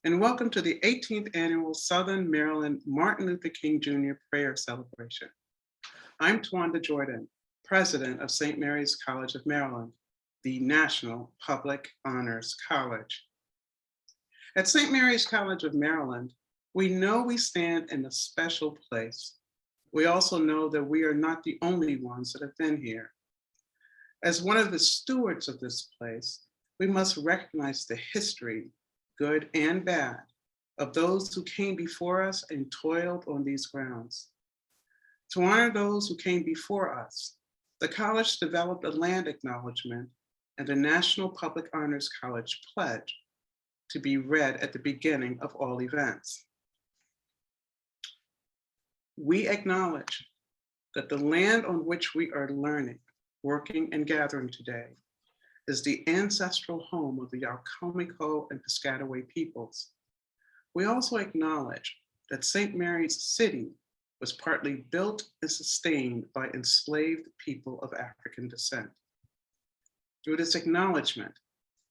and welcome to the 18th Annual Southern Maryland Martin Luther King Jr. Prayer Celebration. I'm Twanda Jordan, President of St. Mary's College of Maryland, the National Public Honors College. At St. Mary's College of Maryland, we know we stand in a special place. We also know that we are not the only ones that have been here. As one of the stewards of this place, we must recognize the history, good and bad, of those who came before us and toiled on these grounds. To honor those who came before us, the college developed a land acknowledgement and a National Public Honors College pledge to be read at the beginning of all events. We acknowledge that the land on which we are learning, working, and gathering today is the ancestral home of the Yacomico and Piscataway peoples. We also acknowledge that St. Mary's City was partly built and sustained by enslaved people of African descent. Through this acknowledgement,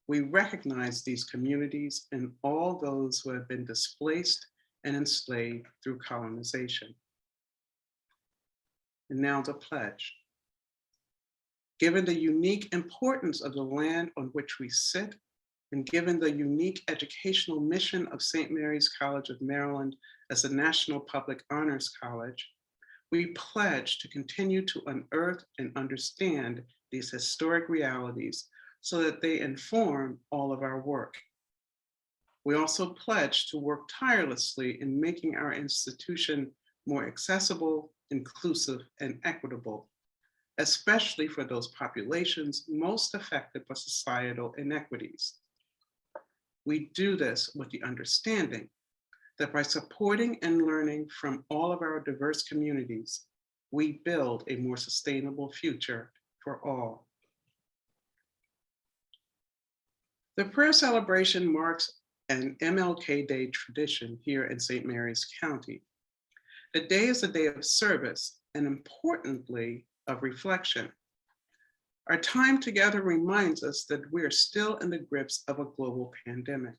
we recognize these communities and all those who have been displaced and enslaved through colonization. And now the pledge. Given the unique importance of the land on which we sit, and given the unique educational mission of St. Mary's College of Maryland as a National Public Honors College, we pledge to continue to unearth and understand these historic realities so that they inform all of our work. We also pledge to work tirelessly in making our institution more accessible, inclusive, and equitable, especially for those populations most affected by societal inequities. We do this with the understanding that by supporting and learning from all of our diverse communities, we build a more sustainable future for all. The prayer celebration marks an MLK Day tradition here in St. Mary's County. The day is a day of service and, importantly, of reflection. Our time together reminds us that we are still in the grips of a global pandemic.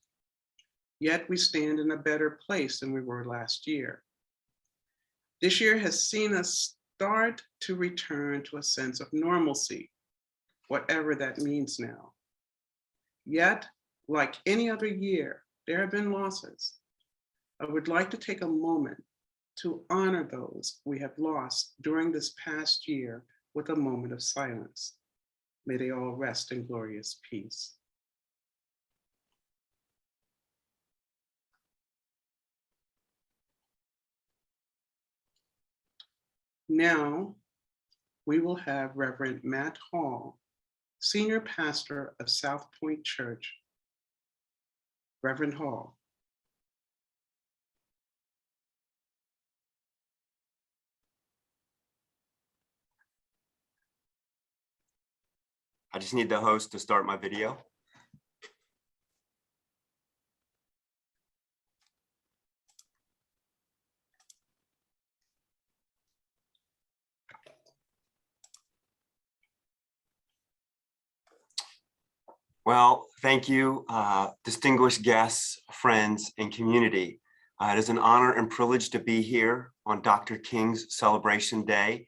Yet we stand in a better place than we were last year. This year has seen us start to return to a sense of normalcy, whatever that means now. Yet, like any other year, there have been losses. I would like to take a moment to honor those we have lost during this past year with a moment of silence. May they all rest in glorious peace. Now, we will have Reverend Matt Hall, Senior Pastor of South Point Church. Reverend Hall. I just need the host to start my video. Well, thank you, distinguished guests, friends, and community. It is an honor and privilege to be here on Dr. King's Celebration Day,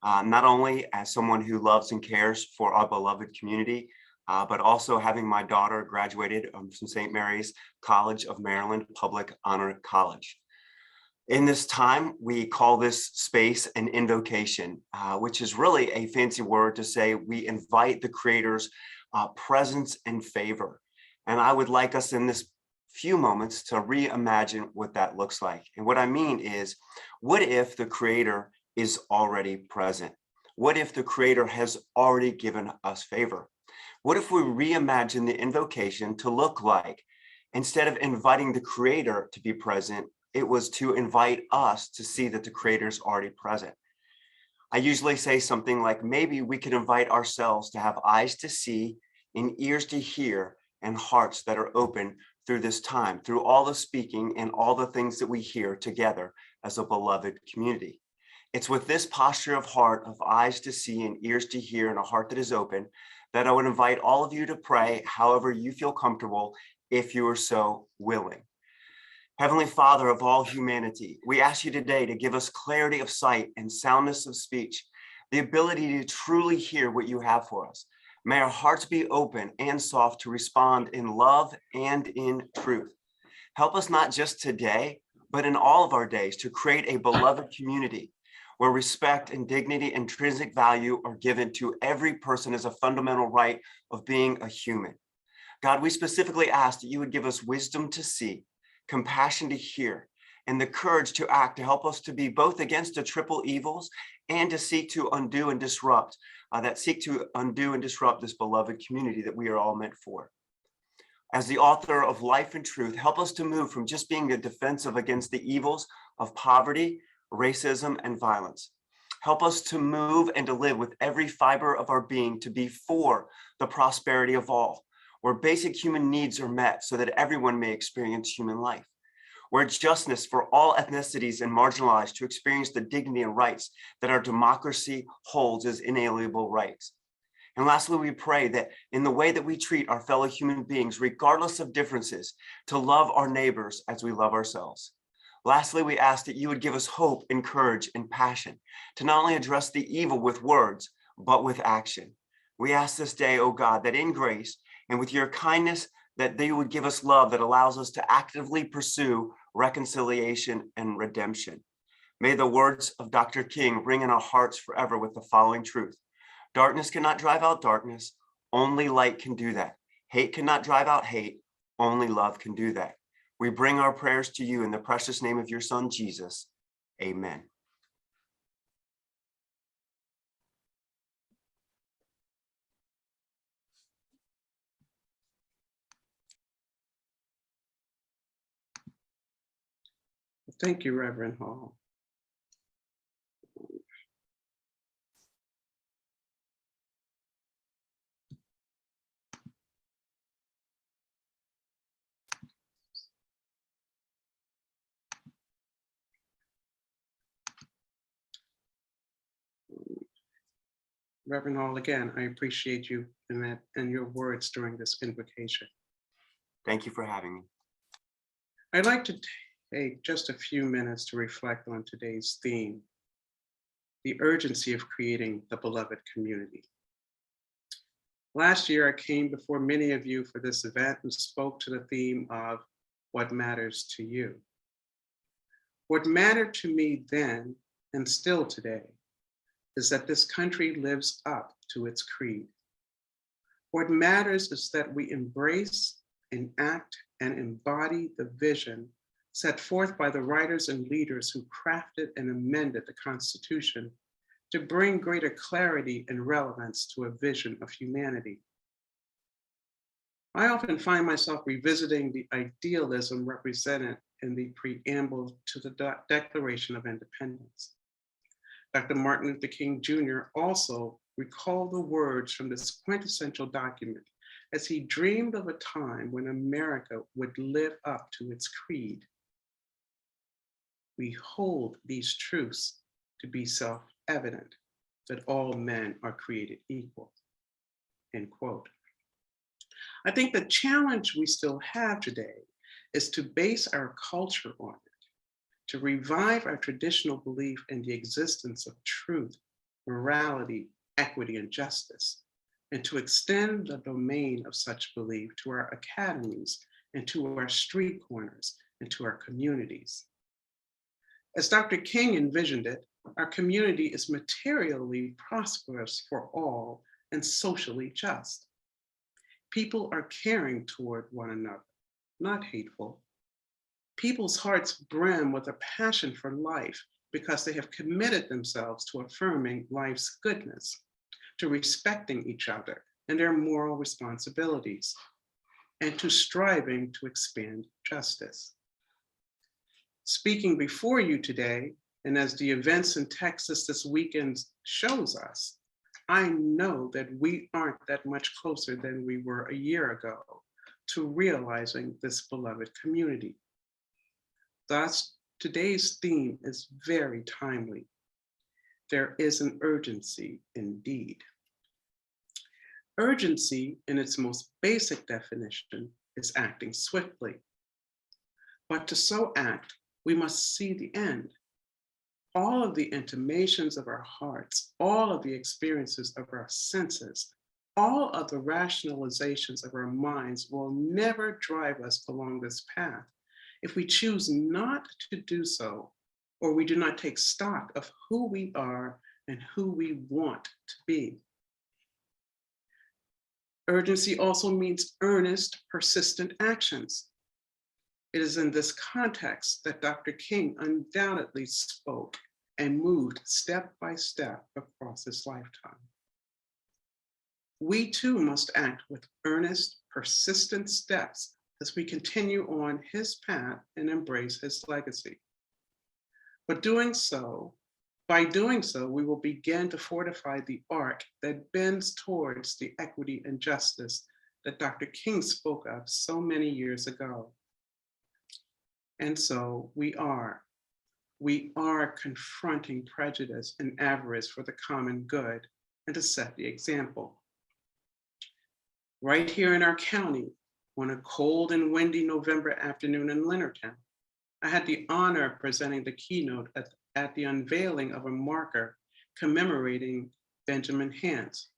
not only as someone who loves and cares for our beloved community, but also having my daughter graduated from St. Mary's College of Maryland Public Honor College. In this time, we call this space an invocation, which is really a fancy word to say we invite the Creator's presence and favor. And I would like us in this few moments to reimagine what that looks like. And what I mean is, what if the Creator is already present? What if the Creator has already given us favor? What if we reimagine the invocation to look like, instead of inviting the Creator to be present, it was to invite us to see that the Creator is already present? I usually say something like, maybe we could invite ourselves to have eyes to see and ears to hear and hearts that are open through this time, through all the speaking and all the things that we hear together as a beloved community. It's with this posture of heart, of eyes to see and ears to hear and a heart that is open, that I would invite all of you to pray however you feel comfortable, if you are so willing. Heavenly Father of all humanity, we ask you today to give us clarity of sight and soundness of speech, the ability to truly hear what you have for us. May our hearts be open and soft to respond in love and in truth. Help us not just today, but in all of our days to create a beloved community where respect and dignity and intrinsic value are given to every person as a fundamental right of being a human. God, we specifically ask that you would give us wisdom to see, compassion to hear, and the courage to act to help us to be both against the triple evils and to seek to undo and disrupt, this beloved community that we are all meant for. As the author of Life and Truth, help us to move from just being a defensive against the evils of poverty, racism, and violence. Help us to move and to live with every fiber of our being to be for the prosperity of all, where basic human needs are met so that everyone may experience human life, where justice for all ethnicities and marginalized to experience the dignity and rights that our democracy holds as inalienable rights. And lastly, we pray that in the way that we treat our fellow human beings, regardless of differences, to love our neighbors as we love ourselves. Lastly, we ask that you would give us hope and courage and passion to not only address the evil with words, but with action. We ask this day, oh God, that in grace and with your kindness, that they would give us love that allows us to actively pursue reconciliation and redemption. May the words of Dr. King ring in our hearts forever with the following truth. Darkness cannot drive out darkness, only light can do that. Hate cannot drive out hate, only love can do that. We bring our prayers to you in the precious name of your Son, Jesus. Amen. Thank you, Reverend Hall. Reverend Hall, again, I appreciate you and your words during this invocation. Thank you for having me. I'd like to take just a few minutes to reflect on today's theme, the urgency of creating the beloved community. Last year, I came before many of you for this event and spoke to the theme of what matters to you. What mattered to me then, and still today, is that this country lives up to its creed. What matters is that we embrace, enact, and embody the vision set forth by the writers and leaders who crafted and amended the Constitution to bring greater clarity and relevance to a vision of humanity. I often find myself revisiting the idealism represented in the preamble to the Declaration of Independence. Dr. Martin Luther King Jr. also recalled the words from this quintessential document as he dreamed of a time when America would live up to its creed. We hold these truths to be self-evident, that all men are created equal, end quote. I think the challenge we still have today is to base our culture on it, to revive our traditional belief in the existence of truth, morality, equity, and justice, and to extend the domain of such belief to our academies and to our street corners and to our communities. As Dr. King envisioned it, our community is materially prosperous for all and socially just. People are caring toward one another, not hateful. People's hearts brim with a passion for life because they have committed themselves to affirming life's goodness, to respecting each other and their moral responsibilities, and to striving to expand justice. Speaking before you today, and as the events in Texas this weekend shows us, I know that we aren't that much closer than we were a year ago to realizing this beloved community. Thus, today's theme is very timely. There is an urgency indeed. Urgency, in its most basic definition, is acting swiftly. But to so act, we must see the end. All of the intimations of our hearts, all of the experiences of our senses, all of the rationalizations of our minds will never drive us along this path if we choose not to do so, or we do not take stock of who we are and who we want to be. Urgency also means earnest, persistent actions. It is in this context that Dr. King undoubtedly spoke and moved step by step across his lifetime. We too must act with earnest, persistent steps as we continue on his path and embrace his legacy. By doing so, we will begin to fortify the arc that bends towards the equity and justice that Dr. King spoke of so many years ago. And so we are confronting prejudice and avarice for the common good and to set the example. Right here in our county, on a cold and windy November afternoon in Leonardtown, I had the honor of presenting the keynote at the unveiling of a marker commemorating Benjamin Hance,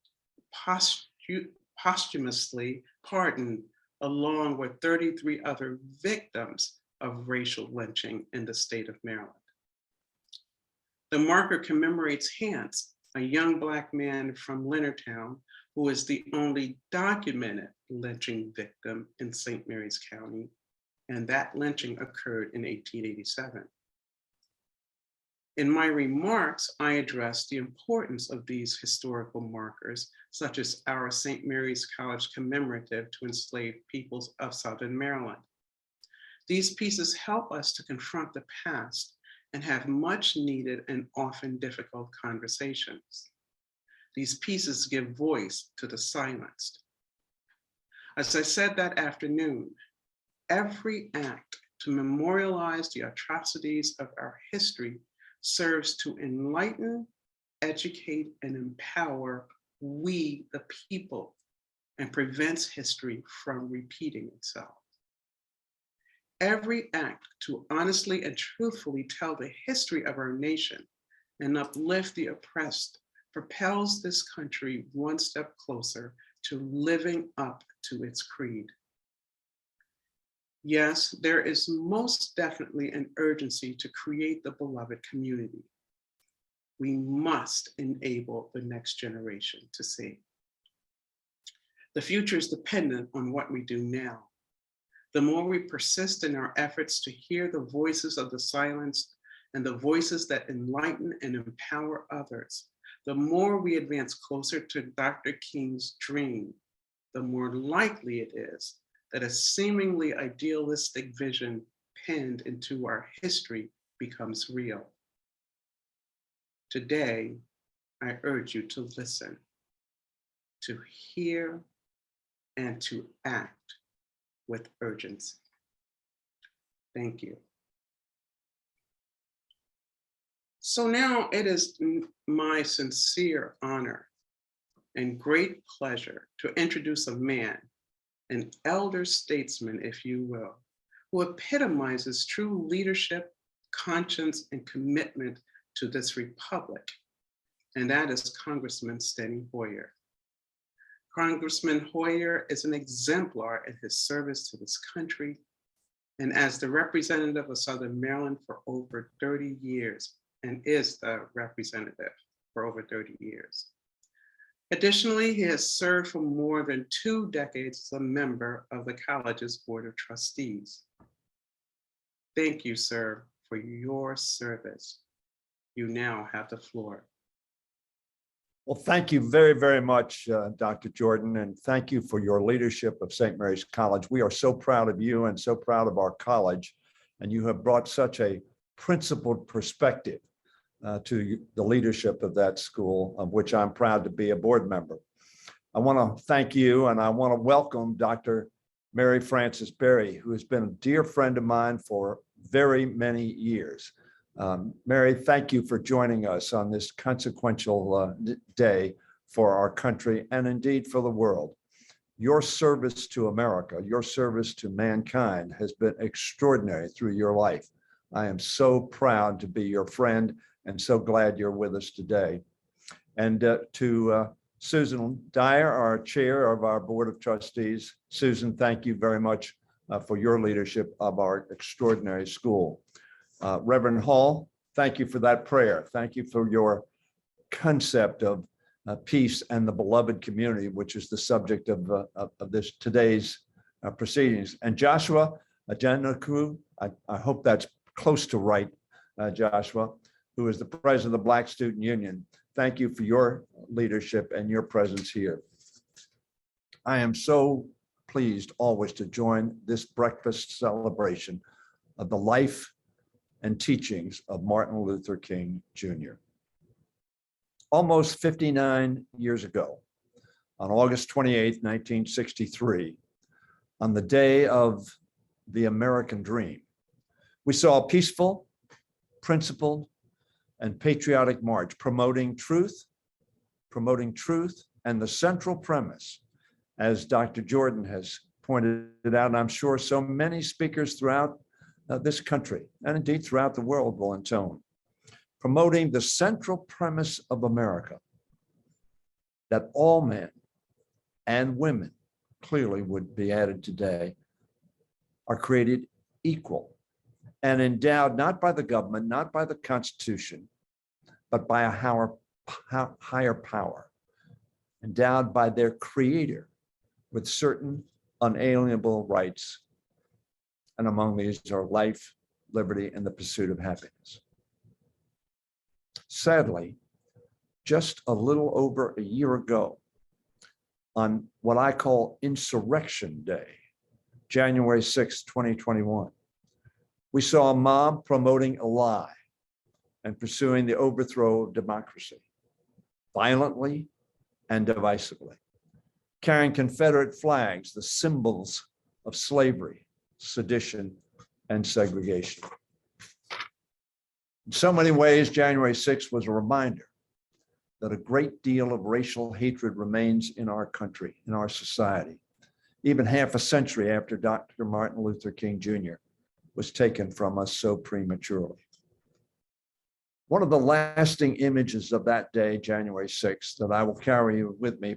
posthumously pardoned along with 33 other victims of racial lynching in the state of Maryland. The marker commemorates Hance, a young Black man from Leonardtown who is the only documented lynching victim in St. Mary's County, and that lynching occurred in 1887. In my remarks, I addressed the importance of these historical markers, such as our St. Mary's College commemorative to enslaved peoples of Southern Maryland. These pieces help us to confront the past and have much needed and often difficult conversations. These pieces give voice to the silenced. As I said that afternoon, every act to memorialize the atrocities of our history serves to enlighten, educate, and empower we, the people, and prevents history from repeating itself. Every act to honestly and truthfully tell the history of our nation and uplift the oppressed propels this country one step closer to living up to its creed. Yes, there is most definitely an urgency to create the beloved community. We must enable the next generation to see. The future is dependent on what we do now. The more we persist in our efforts to hear the voices of the silenced and the voices that enlighten and empower others, the more we advance closer to Dr. King's dream, the more likely it is that a seemingly idealistic vision penned into our history becomes real. Today, I urge you to listen, to hear, and to act with urgency. Thank you. So now it is my sincere honor and great pleasure to introduce a man, an elder statesman, if you will, who epitomizes true leadership, conscience, and commitment to this republic, and that is Congressman Steny Hoyer. Congressman Hoyer is an exemplar in his service to this country, and as the representative of Southern Maryland for over 30 years, and is the representative for over 30 years. Additionally, he has served for more than 2 decades as a member of the college's Board of Trustees. Thank you, sir, for your service. You now have the floor. Well, thank you very, very much, Dr. Jordan, and thank you for your leadership of St. Mary's College. We are so proud of you and so proud of our college, and you have brought such a principled perspective to the leadership of that school, of which I'm proud to be a board member. I want to thank you, and I want to welcome Dr. Mary Frances Berry, who has been a dear friend of mine for very many years. Mary, thank you for joining us on this consequential day for our country and indeed for the world. Your service to America, your service to mankind has been extraordinary through your life. I am so proud to be your friend and so glad you're with us today. And to Susan Dyer, our chair of our Board of Trustees. Susan, thank you very much for your leadership of our extraordinary school. Reverend Hall, thank you for that prayer. Thank you for your concept of peace and the beloved community, which is the subject of this today's proceedings. And Joshua Janice, I hope that's close to right, Joshua, who is the president of the Black Student Union. Thank you for your leadership and your presence here. I am so pleased always to join this breakfast celebration of the life and teachings of Martin Luther King Jr. Almost 59 years ago, on August 28th, 1963, on the day of the American dream, we saw a peaceful, principled, and patriotic march promoting truth, and the central premise, as Dr. Jordan has pointed out, and I'm sure so many speakers throughout this country, and indeed throughout the world will intone, promoting the central premise of America, that all men and women, clearly would be added today, are created equal and endowed not by the government, not by the Constitution, but by a higher power, endowed by their creator with certain unalienable rights. And among these are life, liberty, and the pursuit of happiness. Sadly, just a little over a year ago, on what I call Insurrection Day, January 6, 2021, we saw a mob promoting a lie and pursuing the overthrow of democracy, violently and divisively, carrying Confederate flags, the symbols of slavery, sedition, and segregation. In so many ways, January 6th was a reminder that a great deal of racial hatred remains in our country, in our society, even half a century after Dr. Martin Luther King Jr. was taken from us so prematurely. One of the lasting images of that day, January 6th, that I will carry with me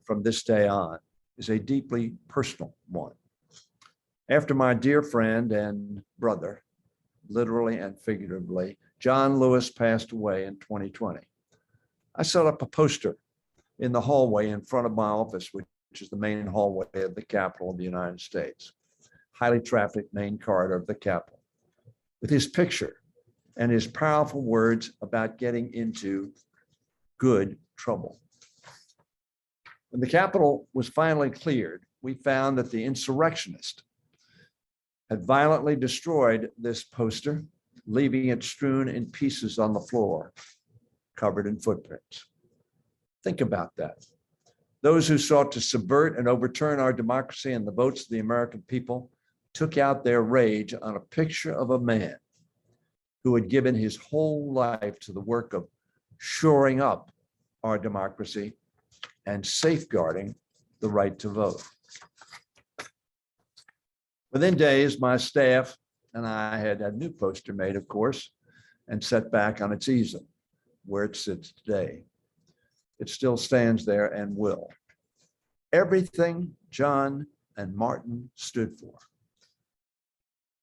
from this day on, is a deeply personal one. After my dear friend and brother, literally and figuratively, John Lewis passed away in 2020, I set up a poster in the hallway in front of my office, which is the main hallway of the Capitol of the United States, highly trafficked main corridor of the Capitol, with his picture and his powerful words about getting into good trouble. When the Capitol was finally cleared, we found that the insurrectionist had violently destroyed this poster, leaving it strewn in pieces on the floor, covered in footprints. Think about that. Those who sought to subvert and overturn our democracy and the votes of the American people took out their rage on a picture of a man who had given his whole life to the work of shoring up our democracy and safeguarding the right to vote. Within days, my staff and I had a new poster made, of course, and set back on its easel, where it sits today. It still stands there and will. Everything John and Martin stood for,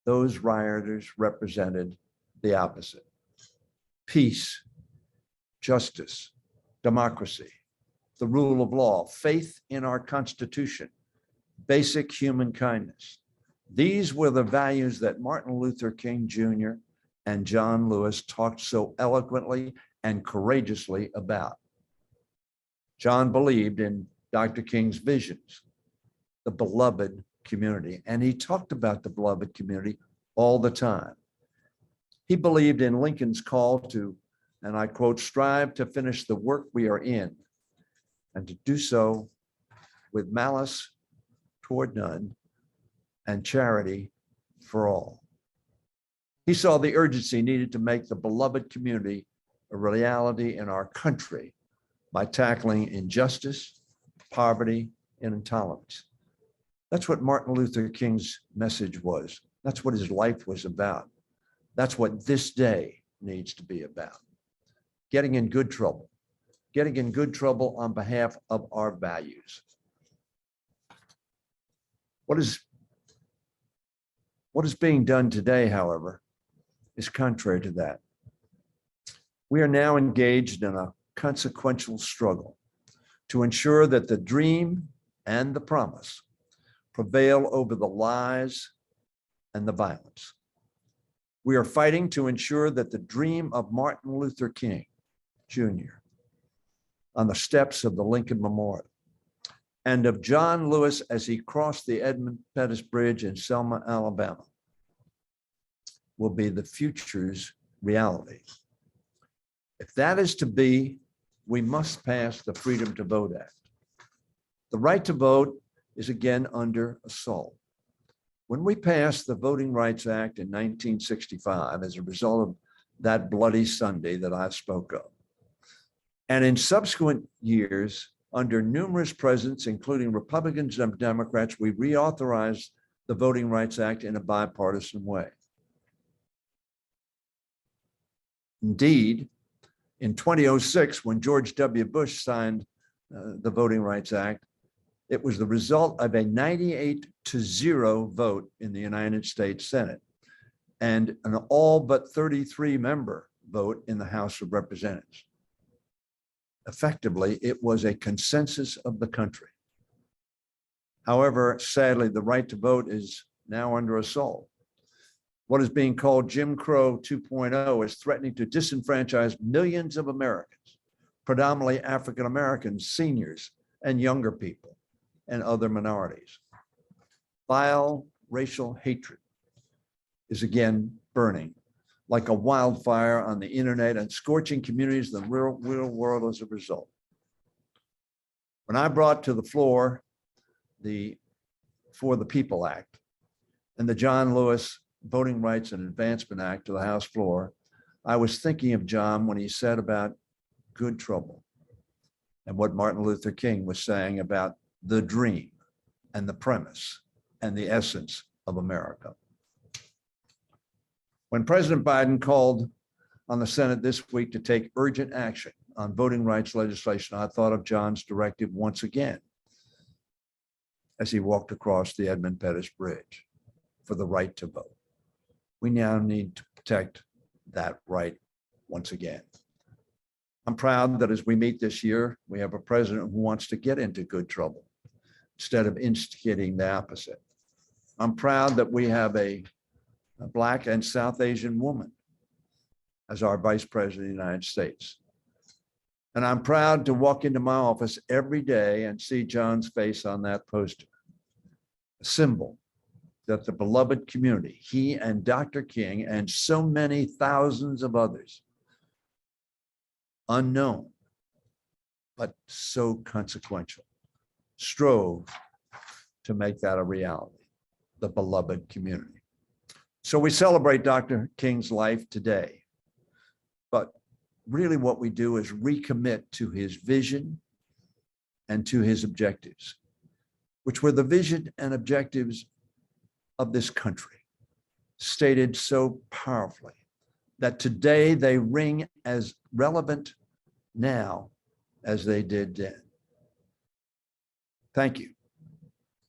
those rioters represented the opposite: peace, justice, democracy, the rule of law, faith in our Constitution, basic human kindness. These were the values that Martin Luther King Jr. and John Lewis talked so eloquently and courageously about. John believed in Dr. King's visions, the beloved community, and he talked about the beloved community all the time. He believed in Lincoln's call to, and I quote, strive to finish the work we are in, and to do so with malice toward none and charity for all. He saw the urgency needed to make the beloved community a reality in our country by tackling injustice, poverty, and intolerance. That's what Martin Luther King's message was. That's what his life was about. That's what this day needs to be about. Getting in good trouble on behalf of our values. What is being done today, however, is contrary to that. We are now engaged in a consequential struggle to ensure that the dream and the promise prevail over the lies and the violence. We are fighting to ensure that the dream of Martin Luther King Jr. on the steps of the Lincoln Memorial and of John Lewis as he crossed the Edmund Pettus Bridge in Selma, Alabama, will be the future's reality. If that is to be, we must pass the Freedom to Vote Act. The right to vote is again under assault. When we passed the Voting Rights Act in 1965 as a result of that bloody Sunday that I spoke of, and in subsequent years, under numerous presidents, including Republicans and Democrats, we reauthorized the Voting Rights Act in a bipartisan way. Indeed, in 2006, when George W. Bush signed the Voting Rights Act, it was the result of a 98-0 vote in the United States Senate and an all but 33-member vote in the House of Representatives. Effectively, it was a consensus of the country. However, sadly, the right to vote is now under assault. What is being called Jim Crow 2.0 is threatening to disenfranchise millions of Americans, predominantly African Americans, seniors, and younger people, and other minorities. Vile racial hatred is again burning like a wildfire on the internet and scorching communities in the real world as a result. When I brought to the floor the For the People Act and the John Lewis Voting Rights and Advancement Act to the House floor, I was thinking of John when he said about good trouble and what Martin Luther King was saying about the dream and the premise and the essence of America. When President Biden called on the Senate this week to take urgent action on voting rights legislation, I thought of John's directive once again as he walked across the Edmund Pettus Bridge for the right to vote. We now need to protect that right once again. I'm proud that as we meet this year, we have a president who wants to get into good trouble instead of instigating the opposite. I'm proud that we have a Black and South Asian woman as our Vice President of the United States. And I'm proud to walk into my office every day and see John's face on that poster, a symbol that the beloved community, he and Dr. King and so many thousands of others, unknown, but so consequential, strove to make that a reality, the beloved community. So we celebrate Dr. King's life today, but really what we do is recommit to his vision and to his objectives, which were the vision and objectives of this country, stated so powerfully that today they ring as relevant now as they did then. Thank you.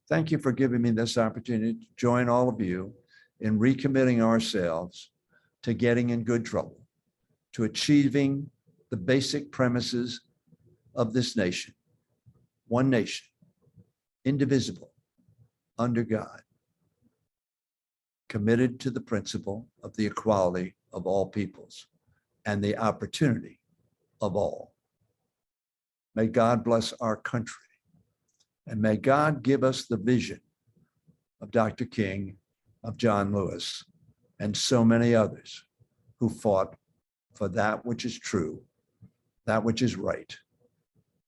Thank you for giving me this opportunity to join all of you in recommitting ourselves to getting in good trouble, to achieving the basic premises of this nation. One nation, indivisible, under God, committed to the principle of the equality of all peoples and the opportunity of all. May God bless our country, and may God give us the vision of Dr. King, of John Lewis, and so many others who fought for that which is true, that which is right,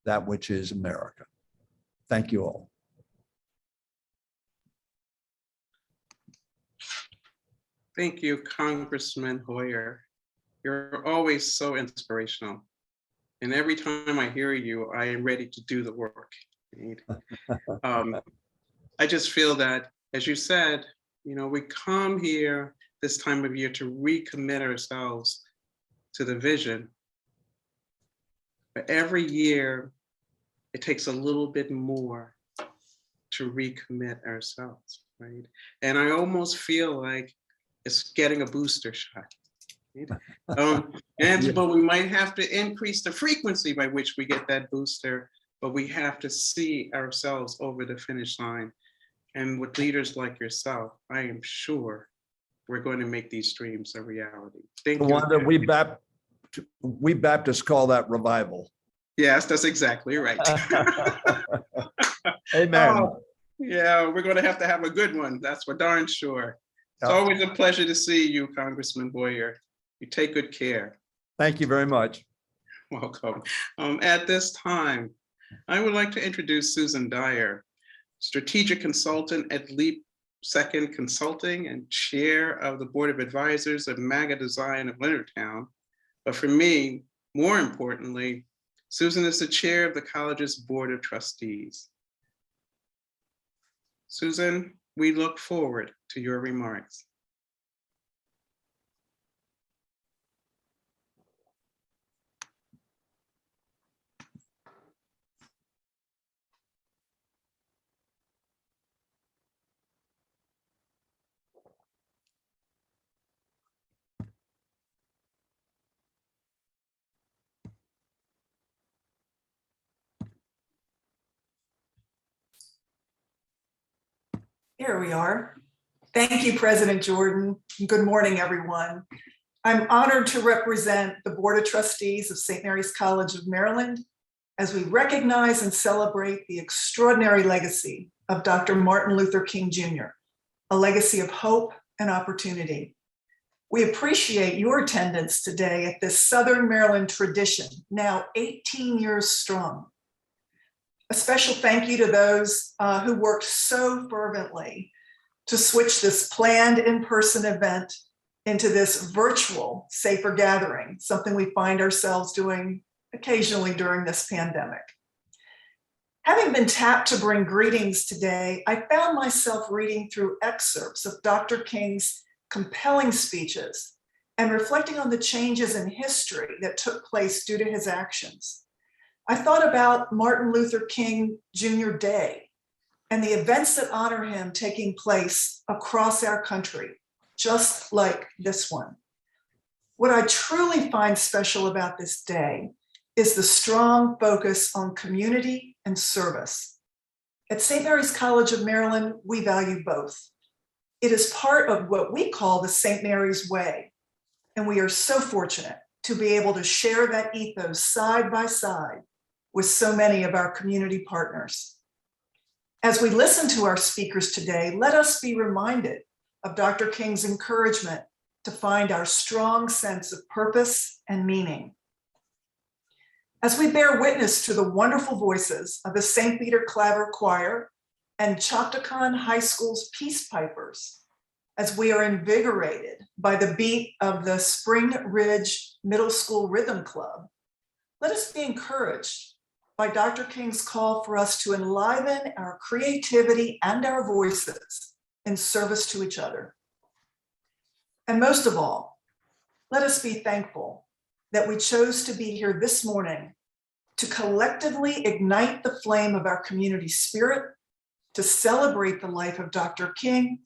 that which is America. Thank you all. Thank you, Congressman Hoyer. You're always so inspirational. And every time I hear you, I am ready to do the work. right? I just feel that, as you said, we come here this time of year to recommit ourselves to the vision. But every year, it takes a little bit more to recommit ourselves, right? And I almost feel like it's getting a booster shot. Right? But we might have to increase the frequency by which we get that booster, but we have to see ourselves over the finish line. And with leaders like yourself, I am sure we're going to make these dreams a reality. Thank you. Wanda, we Baptists call that revival. Yes, that's exactly right. Amen. Oh, yeah, we're going to have a good one. That's for darn sure. It's always a pleasure to see you, Congressman Boyer. You take good care. Thank you very much. Welcome. At this time, I would like to introduce Susan Dyer, strategic consultant at Leap Second Consulting and chair of the Board of Advisors of MAGA Design of Leonardtown. But for me, more importantly, Susan is the chair of the college's Board of Trustees. Susan, we look forward to your remarks. Here we are. Thank you, President Jordan. Good morning, everyone. I'm honored to represent the Board of Trustees of St. Mary's College of Maryland as we recognize and celebrate the extraordinary legacy of Dr. Martin Luther King Jr., a legacy of hope and opportunity. We appreciate your attendance today at this Southern Maryland tradition, now 18 years strong. A special thank you to those who worked so fervently to switch this planned in-person event into this virtual safer gathering, something we find ourselves doing occasionally during this pandemic. Having been tapped to bring greetings today, I found myself reading through excerpts of Dr. King's compelling speeches and reflecting on the changes in history that took place due to his actions. I thought about Martin Luther King Jr. Day and the events that honor him taking place across our country, just like this one. What I truly find special about this day is the strong focus on community and service. At St. Mary's College of Maryland, we value both. It is part of what we call the St. Mary's Way, and we are so fortunate to be able to share that ethos side by side with so many of our community partners. As we listen to our speakers today, let us be reminded of Dr. King's encouragement to find our strong sense of purpose and meaning. As we bear witness to the wonderful voices of the St. Peter Claver Choir and Chopticon High School's Peace Pipers, as we are invigorated by the beat of the Spring Ridge Middle School Rhythm Club, let us be encouraged by Dr. King's call for us to enliven our creativity and our voices in service to each other. And most of all, let us be thankful that we chose to be here this morning to collectively ignite the flame of our community spirit, to celebrate the life of Dr. King,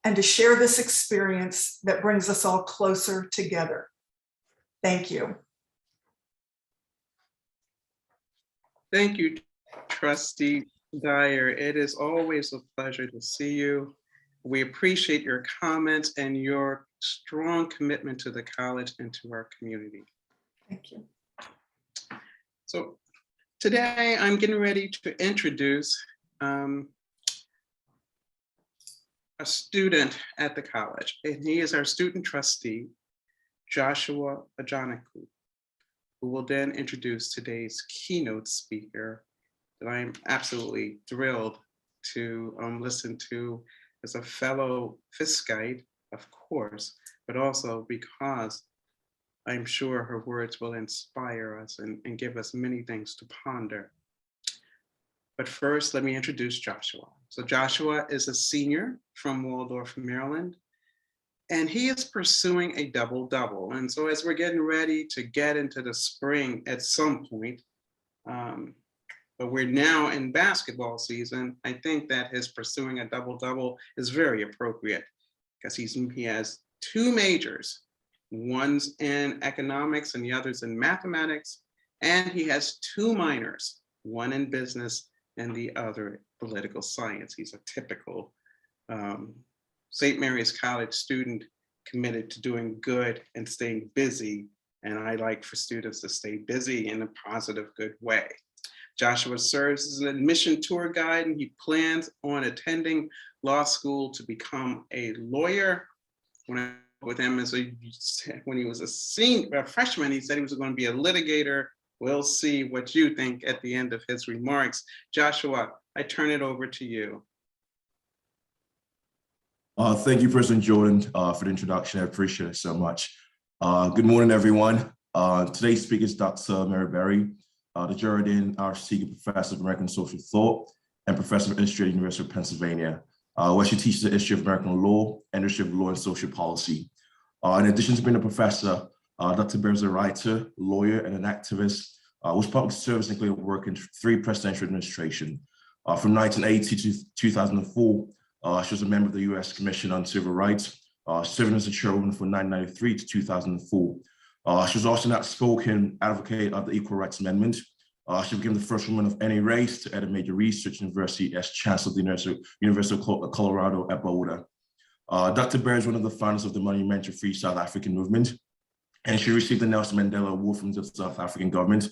and to share this experience that brings us all closer together. Thank you. Thank you, Trustee Dyer. It is always a pleasure to see you. We appreciate your comments and your strong commitment to the college and to our community. Thank you. So today I'm getting ready to introduce a student at the college, and he is our student trustee, Joshua Ajanaku, who will then introduce today's keynote speaker that I'm absolutely thrilled to listen to as a fellow Fiskite, of course, but also because I'm sure her words will inspire us and give us many things to ponder. But first, let me introduce Joshua. So Joshua is a senior from Waldorf, Maryland, and he is pursuing a double-double. And so as we're getting ready to get into the spring at some point, but we're now in basketball season, I think that his pursuing a double-double is very appropriate because he has two majors. One's in economics and the other's in mathematics. And he has two minors, one in business and the other political science. He's a typical St. Mary's College student committed to doing good and staying busy. And I like for students to stay busy in a positive, good way. Joshua serves as an admission tour guide, and he plans on attending law school to become a lawyer. When I with him when he was a freshman, he said he was going to be a litigator. We'll see what you think at the end of his remarks. Joshua, I turn it over to you. Thank you, President Jordan, for the introduction. I appreciate it so much. Good morning, everyone. Today's speaker is Dr. Mary Berry, the Jordan R. Seeger Professor of American Social Thought and Professor of History at the University of Pennsylvania, where she teaches the history of American law and history of law and social policy. In addition to being a professor, Dr. Berry is a writer, lawyer, and an activist, whose public service included work in 3 presidential administrations. From 1980 to 2004, she was a member of the U.S. Commission on Civil Rights, serving as a chairwoman from 1993 to 2004. She was also an outspoken advocate of the Equal Rights Amendment. She became the first woman of any race to enter major research university as chancellor of the University of Colorado at Boulder. Dr. Berry is one of the founders of the monumental Free South African movement, and she received the Nelson Mandela Award from the South African government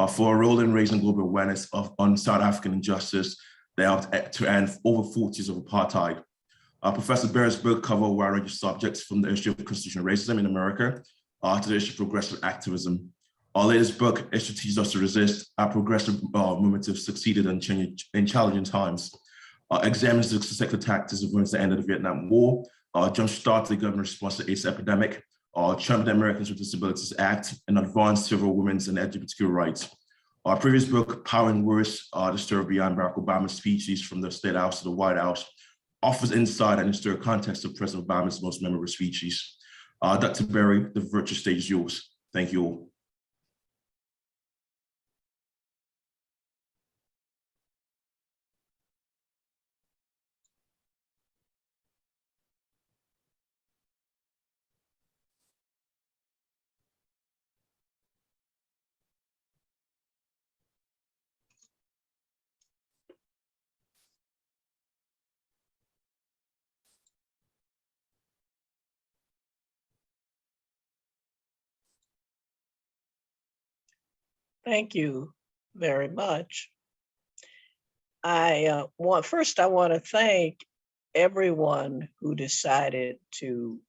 for a role in raising global awareness on South African injustice that helped to end over 40 years of apartheid. Professor Berry's book covers a wide range of subjects from the issue of constitutional racism in America to the issue of progressive activism. Our latest book, It Should Teach Us to Resist, Our Progressive Movements Have Succeeded in Challenging Times, examines the successful tactics of women that ended the Vietnam War, jumpstart the government response to the AIDS epidemic, championed the Americans with Disabilities Act, and advanced civil women's and LGBTQ rights. Our previous book, Power and Worse, The Story Behind Barack Obama's speeches from the State House to the White House, offers insight and historic context of President Obama's most memorable speeches. Dr. Berry, the virtual stage is yours. Thank you all. Thank you very much. I want to thank everyone who decided to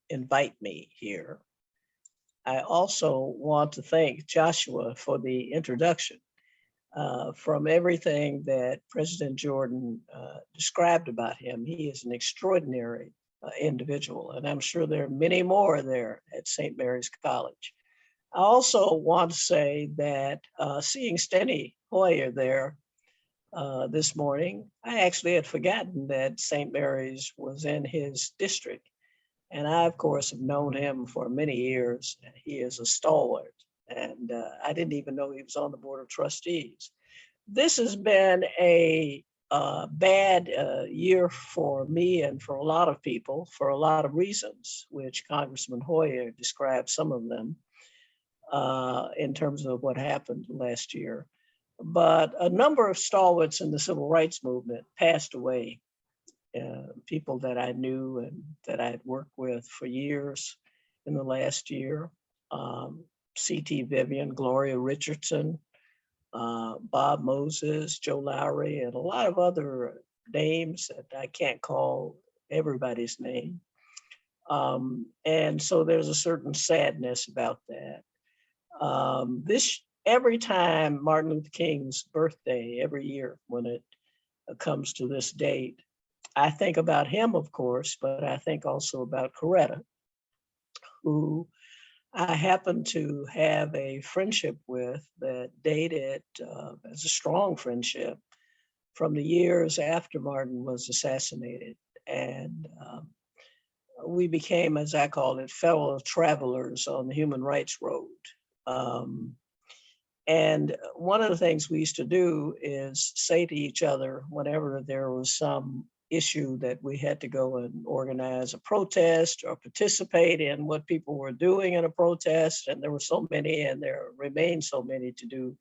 invite me here. I also want to thank Joshua for the introduction. From everything that President Jordan described about him, he is an extraordinary individual, and I'm sure there are many more there at St. Mary's College. I also want to say that seeing Steny Hoyer there this morning, I actually had forgotten that St. Mary's was in his district. And I, of course, have known him for many years. He is a stalwart. And I didn't even know he was on the Board of Trustees. This has been a bad year for me and for a lot of people for a lot of reasons, which Congressman Hoyer described some of them. In terms of what happened last year. But a number of stalwarts in the civil rights movement passed away. People that I knew and that I had worked with for years in the last year. C.T. Vivian, Gloria Richardson, Bob Moses, Joe Lowry, and a lot of other names that I can't call everybody's name. And so there's a certain sadness about that. Every time Martin Luther King's birthday, every year when it comes to this date, I think about him, of course, but I think also about Coretta, who I happen to have a friendship with that dated as a strong friendship from the years after Martin was assassinated. And we became, as I call it, fellow travelers on the human rights road. And one of the things we used to do is say to each other, whenever there was some issue that we had to go and organize a protest or participate in what people were doing in a protest, and there were so many and there remain so many to do,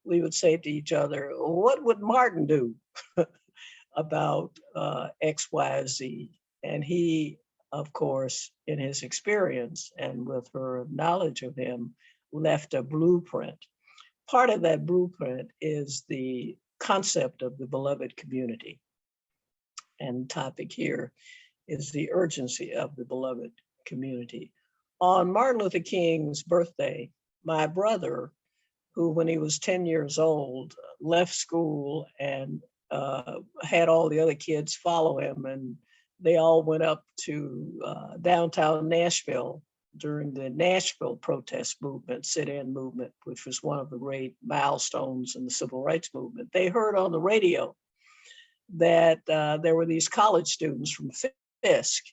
we would say to each other, what would Martin do about X, Y, Z? And he, of course, in his experience and with her knowledge of him, left a blueprint. Part of that blueprint is the concept of the beloved community. And the topic here is the urgency of the beloved community. On Martin Luther King's birthday, my brother, who when he was 10 years old, left school and had all the other kids follow him, and they all went up to downtown Nashville during the Nashville protest movement, sit-in movement, which was one of the great milestones in the civil rights movement. They heard on the radio that there were these college students from Fisk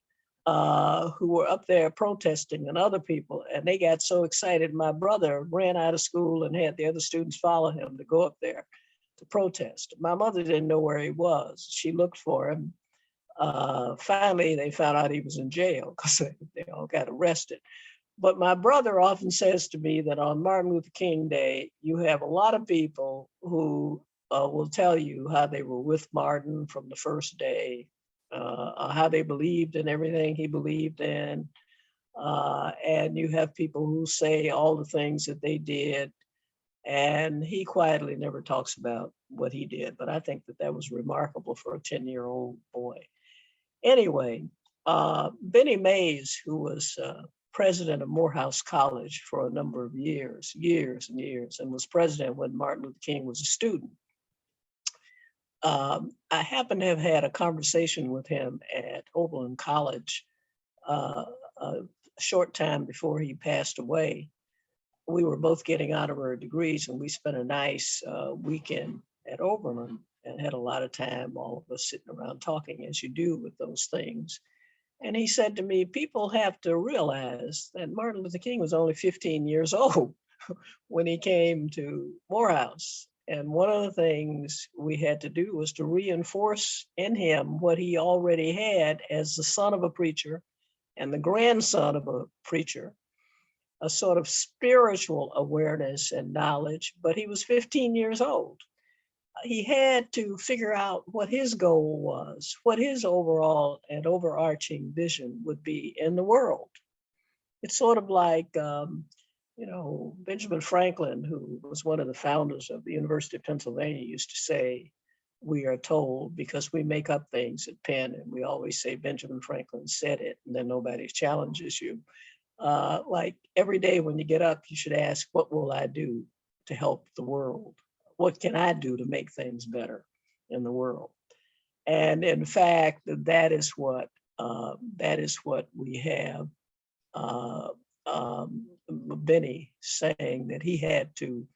who were up there protesting, and other people, and they got so excited. My brother ran out of school and had the other students follow him to go up there to protest. My mother didn't know where he was. She looked for him. Finally, they found out he was in jail because they all got arrested. But my brother often says to me that on Martin Luther King Day, you have a lot of people who will tell you how they were with Martin from the first day, how they believed in everything he believed in. And you have people who say all the things that they did. And he quietly never talks about what he did. But I think that that was remarkable for a 10-year-old boy. Anyway, Benny Mays, who was president of Morehouse College for a number of years, and was president when Martin Luther King was a student. I happen to have had a conversation with him at Oberlin College a short time before he passed away. We were both getting honorary degrees, and we spent a nice weekend at Oberlin and had a lot of time, all of us sitting around talking, as you do with those things. And he said to me, people have to realize that Martin Luther King was only 15 years old when he came to Morehouse. And one of the things we had to do was to reinforce in him what he already had as the son of a preacher and the grandson of a preacher, a sort of spiritual awareness and knowledge, but he was 15 years old. He had to figure out what his goal was, what his overall and overarching vision would be in the world. It's sort of like, Benjamin Franklin, who was one of the founders of the University of Pennsylvania, used to say, we are told because we make up things at Penn, and we always say Benjamin Franklin said it, and then nobody challenges you. Like every day when you get up, you should ask, what will I do to help the world? What can I do to make things better in the world? And in fact, that is what we have. Benny saying that he had to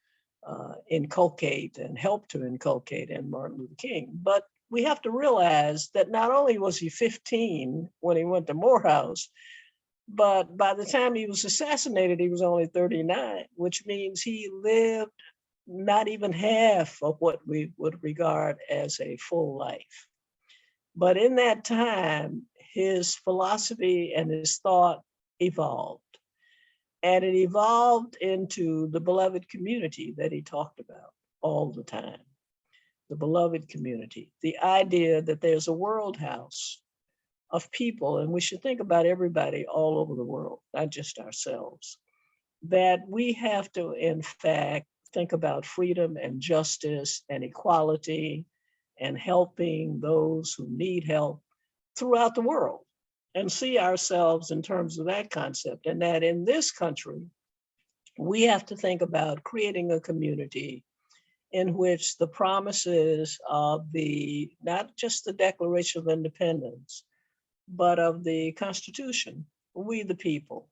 inculcate and help to inculcate in Martin Luther King. But we have to realize that not only was he 15 when he went to Morehouse, but by the time he was assassinated, he was only 39, which means he lived not even half of what we would regard as a full life. But in that time, his philosophy and his thought evolved. And it evolved into the beloved community that he talked about all the time. The beloved community, the idea that there's a world house of people, and we should think about everybody all over the world, not just ourselves, that we have to, in fact, think about freedom and justice and equality and helping those who need help throughout the world, and see ourselves in terms of that concept. And that in this country, we have to think about creating a community in which the promises of the, not just the Declaration of Independence, but of the Constitution, we the people,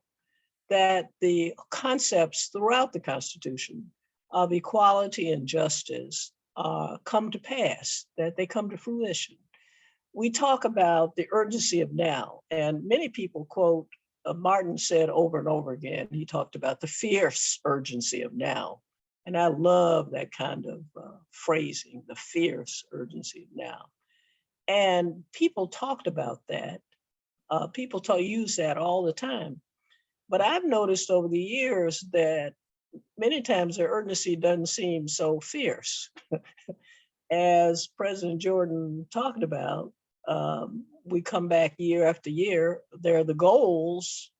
that the concepts throughout the Constitution of equality and justice come to pass, that they come to fruition. We talk about the urgency of now, and many people quote, Martin said over and over again, he talked about the fierce urgency of now. And I love that kind of phrasing, the fierce urgency of now. And people talked about that. People use that all the time. But I've noticed over the years that many times the urgency doesn't seem so fierce. As President Jordan talked about, we come back year after year, there are the goals,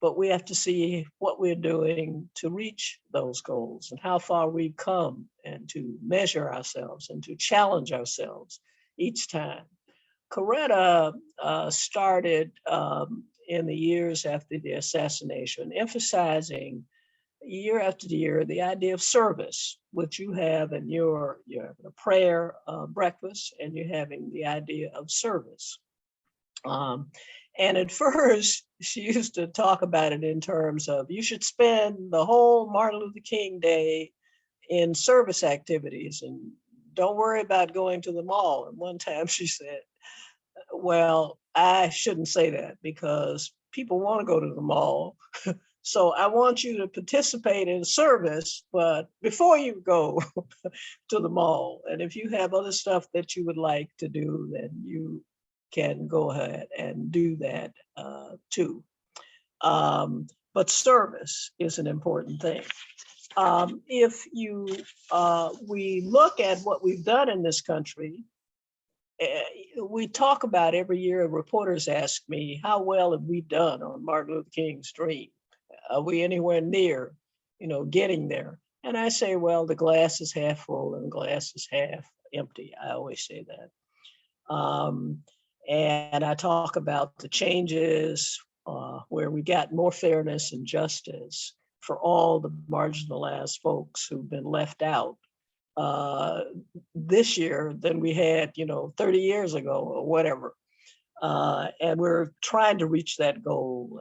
but we have to see what we're doing to reach those goals and how far we've come, and to measure ourselves and to challenge ourselves each time. Coretta started in the years after the assassination, emphasizing year after year the idea of service, which you have in you're having a prayer breakfast, and you're having the idea of service. And at first, she used to talk about it in terms of you should spend the whole Martin Luther King Day in service activities and don't worry about going to the mall. And one time she said, well, I shouldn't say that because people want to go to the mall. So I want you to participate in service, but before you go to the mall, and if you have other stuff that you would like to do, then you can go ahead and do that too. But service is an important thing. If we look at what we've done in this country, we talk about every year, reporters ask me, how well have we done on Martin Luther King's dream? Are we anywhere near, getting there? And I say, well, the glass is half full and the glass is half empty. I always say that. And I talk about the changes where we got more fairness and justice for all the marginalized folks who've been left out this year than we had, 30 years ago or whatever. And we're trying to reach that goal.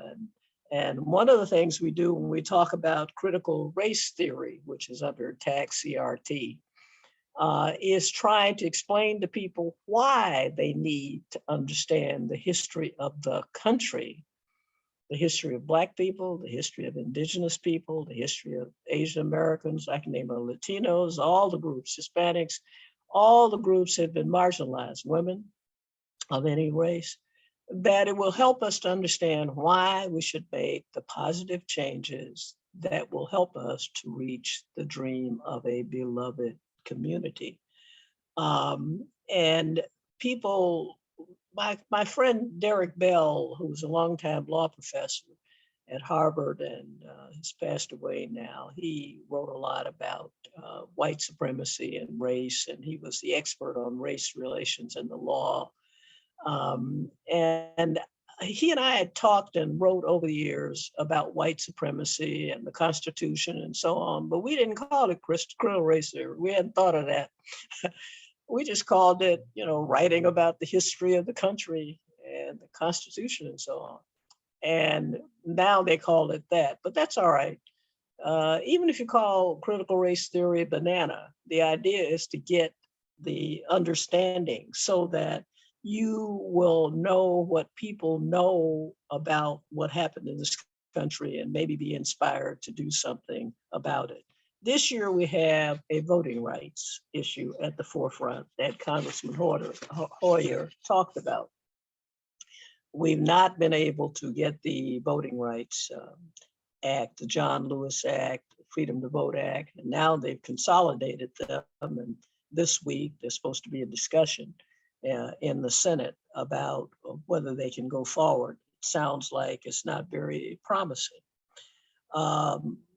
And one of the things we do when we talk about critical race theory, which is under tax CRT, is trying to explain to people why they need to understand the history of the country, the history of Black people, the history of Indigenous people, the history of Asian Americans, I can name Latinos, all the groups, Hispanics, all the groups have been marginalized, women of any race, that it will help us to understand why we should make the positive changes that will help us to reach the dream of a beloved community. And people, my friend Derek Bell, who's a longtime law professor at Harvard and he's passed away now, he wrote a lot about white supremacy and race, and he was the expert on race relations in the law. And he and I had talked and wrote over the years about white supremacy and the Constitution and so on, but we didn't call it critical race theory. We hadn't thought of that. We just called it, writing about the history of the country and the Constitution and so on. And now they call it that, but that's all right. Even if you call critical race theory banana, the idea is to get the understanding so that you will know what people know about what happened in this country and maybe be inspired to do something about it. This year, we have a voting rights issue at the forefront that Congressman Hoyer talked about. We've not been able to get the Voting Rights Act, the John Lewis Act, the Freedom to Vote Act, and now they've consolidated them. And this week, there's supposed to be a discussion in the Senate about whether they can go forward. It sounds like it's not very promising.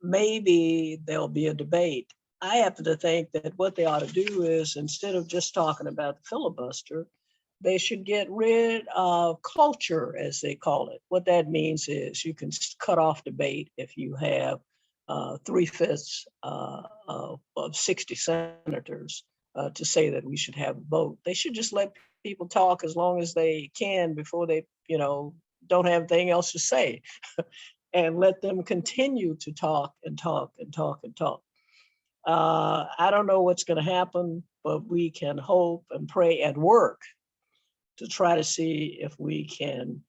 Maybe there'll be a debate. I happen to think that what they ought to do is, instead of just talking about the filibuster, they should get rid of culture, as they call it. What that means is you can cut off debate if you have 3/5 of 60 senators to say that we should have a vote. They should just let people talk as long as they can before they, don't have anything else to say, and let them continue to talk and talk and talk and talk. I don't know what's going to happen, but we can hope and pray and work to try to see if we can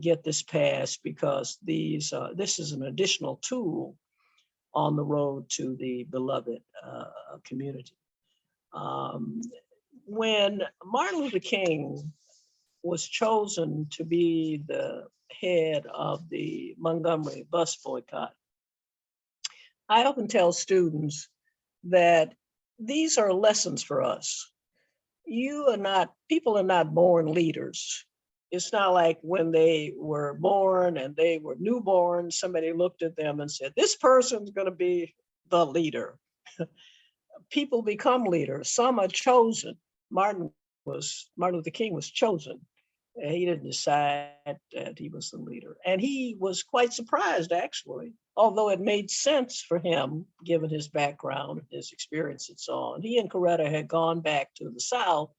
get this passed, because this is an additional tool on the road to the beloved community. When Martin Luther King was chosen to be the head of the Montgomery bus boycott, I often tell students that these are lessons for us. People are not born leaders. It's not like when they were born and they were newborn, somebody looked at them and said, this person's going to be the leader. People become leaders. Some are chosen. Martin Luther King was chosen. He didn't decide that he was the leader. And he was quite surprised, actually, although it made sense for him, given his background, his experience and so on. He and Coretta had gone back to the South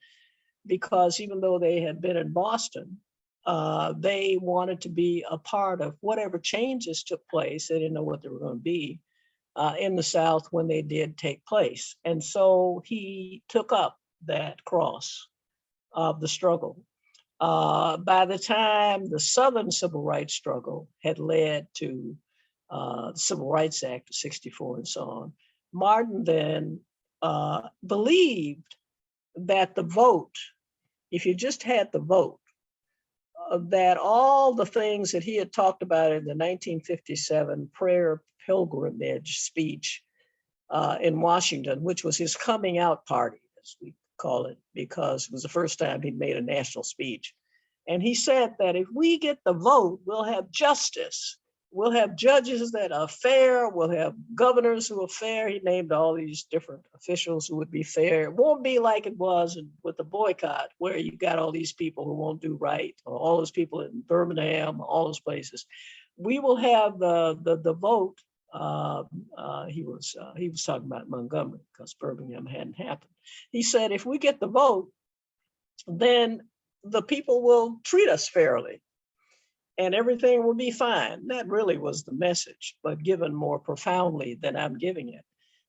because even though they had been in Boston, they wanted to be a part of whatever changes took place. They didn't know what they were going to be in the South when they did take place. And so he took up that cross of the struggle. By the time the Southern civil rights struggle had led to the Civil Rights Act of '64 and so on, Martin then believed that the vote, if you just had the vote, that all the things that he had talked about in the 1957 prayer pilgrimage speech in Washington, which was his coming out party, as we call it, because it was the first time he'd made a national speech. And he said that if we get the vote, we'll have justice. We'll have judges that are fair. We'll have governors who are fair. He named all these different officials who would be fair. It won't be like it was with the boycott, where you got all these people who won't do right, or all those people in Birmingham, all those places. We will have the vote. He was talking about Montgomery because Birmingham hadn't happened. He said, if we get the vote, then the people will treat us fairly and everything will be fine. That really was the message, but given more profoundly than I'm giving it.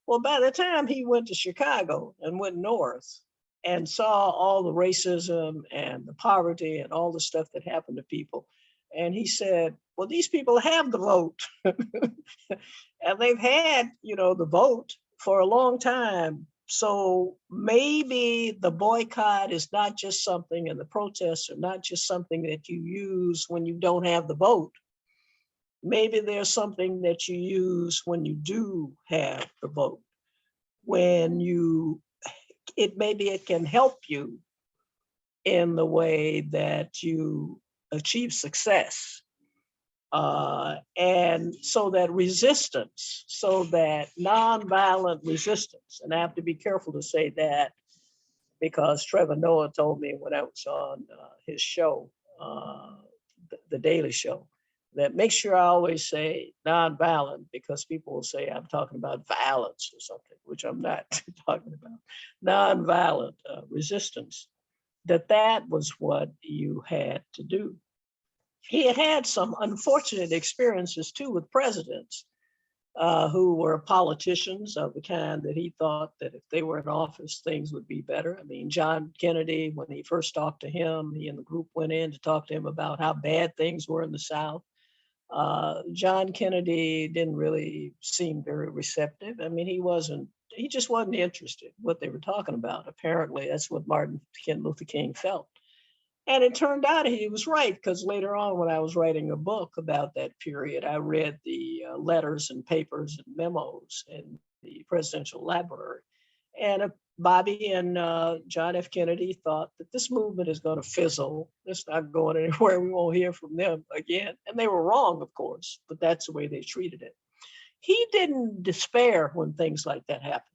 Well, by the time he went to Chicago and went north and saw all the racism and the poverty and all the stuff that happened to people, and he said, well, these people have the vote. And they've had, the vote for a long time. So maybe the boycott is not just something, and the protests are not just something that you use when you don't have the vote. Maybe there's something that you use when you do have the vote. Maybe it can help you in the way that you achieve success. And so that resistance, so that nonviolent resistance, and I have to be careful to say that because Trevor Noah told me when I was on his show, The Daily Show, that make sure I always say nonviolent, because people will say I'm talking about violence or something, which I'm not talking about. Nonviolent resistance, that was what you had to do. He had had some unfortunate experiences too with presidents who were politicians of the kind that he thought that if they were in office, things would be better. I mean, John Kennedy, when he first talked to him, he and the group went in to talk to him about how bad things were in the South. John Kennedy didn't really seem very receptive. I mean, he just wasn't interested in what they were talking about. Apparently, that's what Martin Luther King felt. And it turned out he was right, because later on, when I was writing a book about that period, I read the letters and papers and memos in the presidential library. And Bobby and John F. Kennedy thought that this movement is going to fizzle. It's not going anywhere. We won't hear from them again. And they were wrong, of course, but that's the way they treated it. He didn't despair when things like that happened.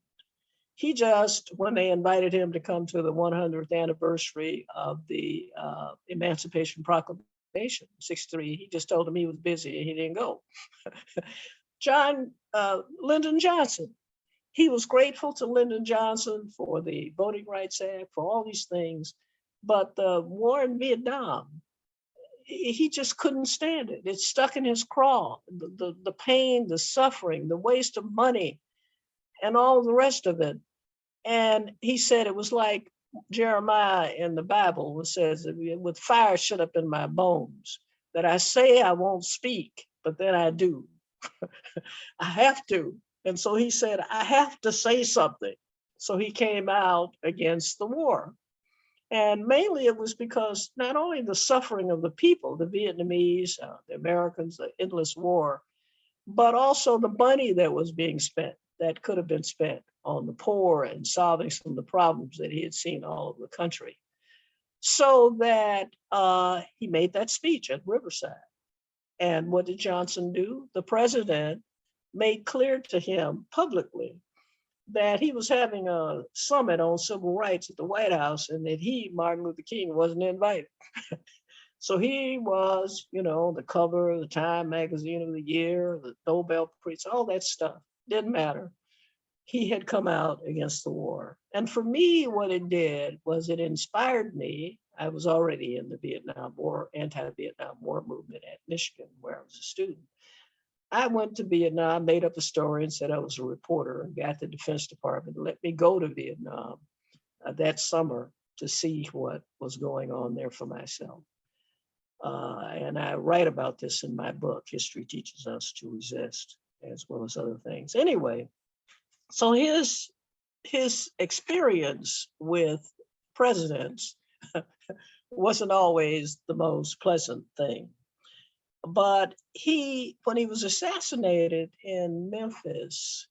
He just, when they invited him to come to the 100th anniversary of the Emancipation Proclamation, '63, he just told him he was busy and he didn't go. Lyndon Johnson, he was grateful to Lyndon Johnson for the Voting Rights Act, for all these things, but the war in Vietnam, he just couldn't stand it. It stuck in his craw, the pain, the suffering, the waste of money, and all the rest of it. And he said it was like Jeremiah in the Bible, which says, with fire shut up in my bones, that I say I won't speak, but then I do. I have to. And so he said, I have to say something. So he came out against the war. And mainly it was because not only the suffering of the people, the Vietnamese, the Americans, the endless war, but also the money that was being spent that could have been spent on the poor and solving some of the problems that he had seen all over the country. So that he made that speech at Riverside. And what did Johnson do? The president made clear to him publicly that he was having a summit on civil rights at the White House and that he, Martin Luther King, wasn't invited. So he was, the cover of the Time magazine of the year, the Nobel Prize, all that stuff. Didn't matter. He had come out against the war. And for me, what it did was it inspired me. I was already in the Vietnam War, anti-Vietnam War movement at Michigan, where I was a student. I went to Vietnam, made up a story and said I was a reporter and got the Defense Department to let me go to Vietnam that summer to see what was going on there for myself. And I write about this in my book, History Teaches Us to Resist, as well as other things. Anyway, so his experience with presidents wasn't always the most pleasant thing. But when he was assassinated in Memphis,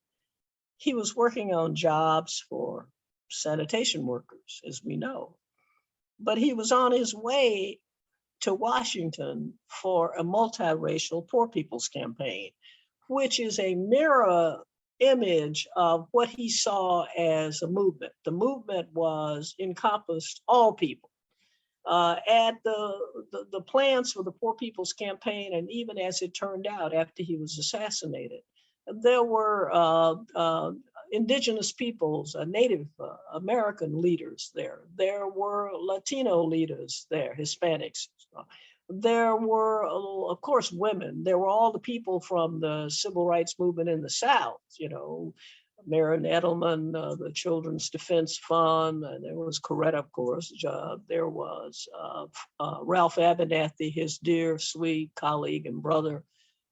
he was working on jobs for sanitation workers, as we know. But he was on his way to Washington for a multiracial poor people's campaign, which is a mirror image of what he saw as a movement. The movement encompassed all people. At the plans for the Poor People's Campaign, and even as it turned out after he was assassinated, there were indigenous peoples, Native American leaders there. There were Latino leaders there, Hispanics. There were, of course, women. There were all the people from the civil rights movement in the South, Marion Edelman, the Children's Defense Fund, and there was Coretta, of course. There was Ralph Abernathy, his dear, sweet colleague and brother,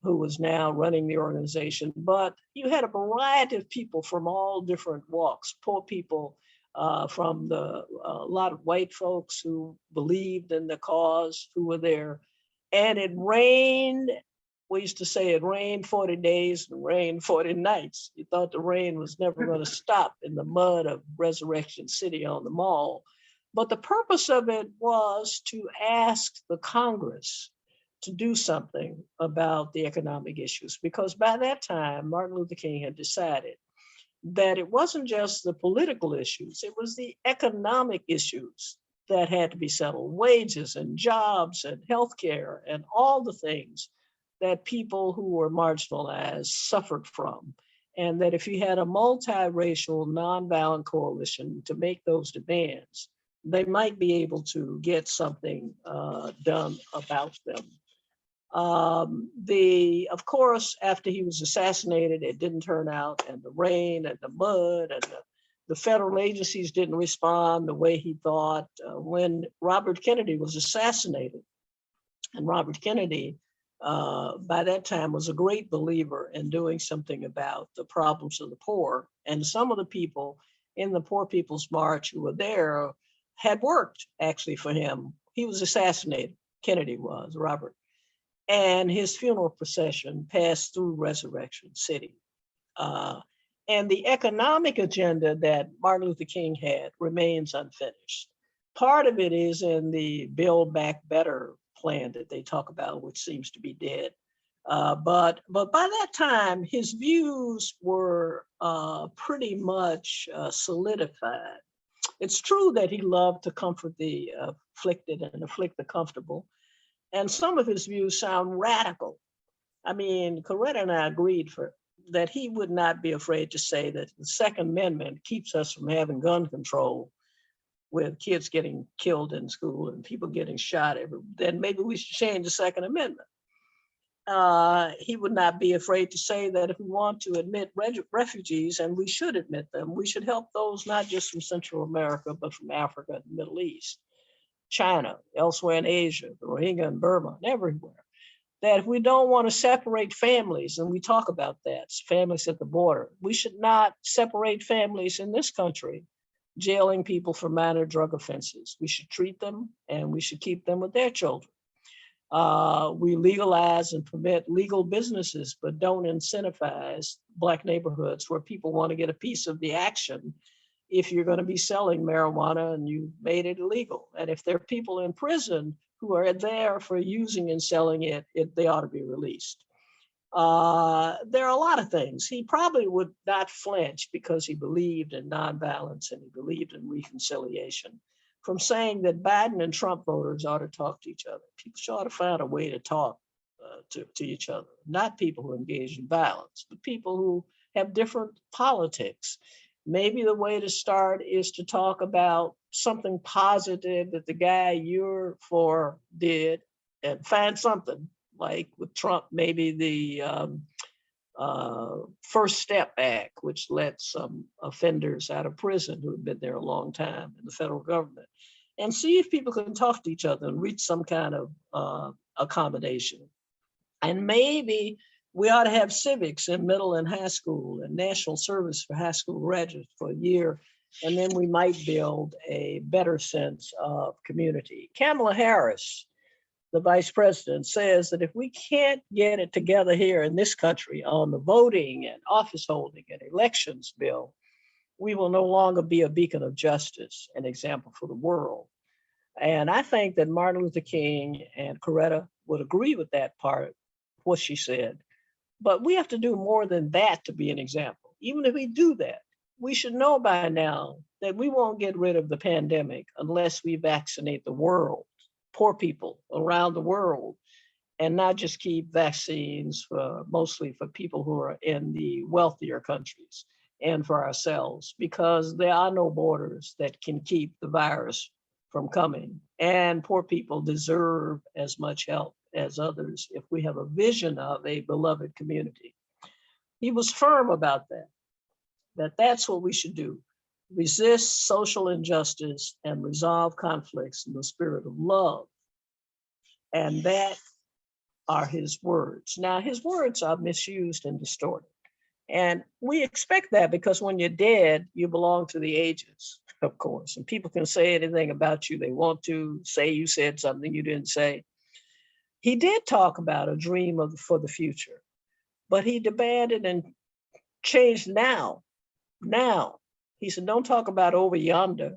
who was now running the organization. But you had a variety of people from all different walks, poor people, from a lot of white folks who believed in the cause, who were there. And it rained. We used to say it rained 40 days and rained 40 nights. You thought the rain was never going to stop in the mud of Resurrection City on the Mall. But the purpose of it was to ask the Congress to do something about the economic issues, because by that time, Martin Luther King had decided that it wasn't just the political issues, it was the economic issues that had to be settled, wages and jobs and healthcare and all the things that people who were marginalized suffered from. And that if you had a multiracial, nonviolent coalition to make those demands, they might be able to get something done about them. Of course, after he was assassinated, it didn't turn out, and the rain and the mud and the federal agencies didn't respond the way he thought. When Robert Kennedy was assassinated, and Robert Kennedy, by that time, was a great believer in doing something about the problems of the poor. And some of the people in the Poor People's March who were there had worked actually for him. He was assassinated, Kennedy was, Robert. And his funeral procession passed through Resurrection City. And the economic agenda that Martin Luther King had remains unfinished. Part of it is in the Build Back Better plan that they talk about, which seems to be dead. But by that time, his views were pretty much solidified. It's true that he loved to comfort the afflicted and afflict the comfortable. And some of his views sound radical. I mean, Coretta and I agreed that he would not be afraid to say that the Second Amendment keeps us from having gun control with kids getting killed in school and people getting shot, then maybe we should change the Second Amendment. he would not be afraid to say that if we want to admit refugees, and we should admit them, we should help those not just from Central America, but from Africa and the Middle East, China, elsewhere in Asia, the Rohingya in Burma, and everywhere. That if we don't want to separate families, and we talk about that, families at the border, we should not separate families in this country, jailing people for minor drug offenses. We should treat them and we should keep them with their children. We legalize and permit legal businesses, but don't incentivize Black neighborhoods where people want to get a piece of the action if you're going to be selling marijuana and you made it illegal. And if there are people in prison who are there for using and selling it, they ought to be released. There are a lot of things. He probably would not flinch because he believed in nonviolence and he believed in reconciliation from saying that Biden and Trump voters ought to talk to each other. People ought to find a way to talk to each other, not people who engage in violence, but people who have different politics. Maybe the way to start is to talk about something positive that the guy you're for did and find something, like with Trump, maybe the First Step Act, which let some offenders out of prison who have been there a long time in the federal government, and see if people can talk to each other and reach some kind of accommodation. And maybe we ought to have civics in middle and high school and national service for high school graduates for a year, and then we might build a better sense of community. Kamala Harris, the vice president, says that if we can't get it together here in this country on the voting and office holding and elections bill, we will no longer be a beacon of justice, an example for the world. And I think that Martin Luther King and Coretta would agree with that part, what she said. But we have to do more than that to be an example. Even if we do that, we should know by now that we won't get rid of the pandemic unless we vaccinate the world, poor people around the world, and not just keep vaccines mostly for people who are in the wealthier countries and for ourselves, because there are no borders that can keep the virus from coming. And poor people deserve as much help as others if we have a vision of a beloved community. He was firm about that that's what we should do. Resist social injustice and resolve conflicts in the spirit of love. And that are his words. Now, his words are misused and distorted. And we expect that because when you're dead, you belong to the ages, of course. And people can say anything about you they want to, say you said something you didn't say. He did talk about a dream for the future, but he demanded and changed now. Now, he said, don't talk about over yonder,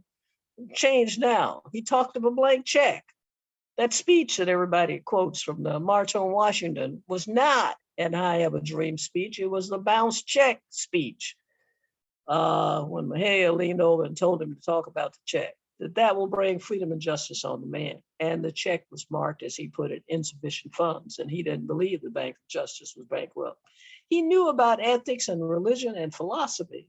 change now. He talked of a blank check. That speech that everybody quotes from the March on Washington was not an I Have a Dream speech. It was the bounce check speech. When Mejia leaned over and told him to talk about the check, that will bring freedom and justice on the man. And the check was marked, as he put it, insufficient funds. And he didn't believe the Bank of Justice was bankrupt. He knew about ethics and religion and philosophy,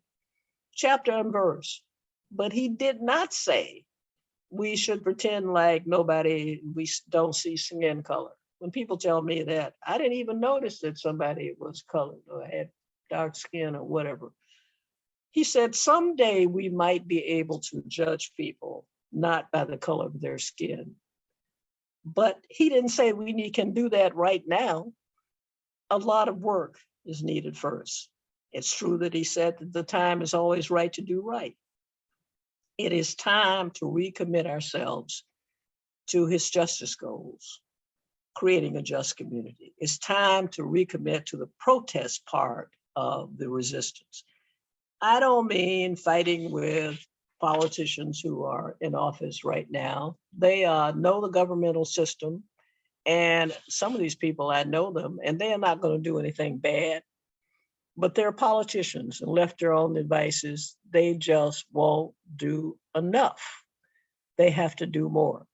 chapter and verse, but he did not say we should pretend like we don't see skin color. When people tell me that, I didn't even notice that somebody was colored or had dark skin or whatever. He said, someday we might be able to judge people not by the color of their skin. But he didn't say can do that right now. A lot of work is needed first. It's true that he said that the time is always right to do right. It is time to recommit ourselves to his justice goals, creating a just community. It's time to recommit to the protest part of the resistance. I don't mean fighting with politicians who are in office right now. They know the governmental system, and some of these people, I know them, and they are not going to do anything bad. But they're politicians and left their own devices. They just won't do enough. They have to do more.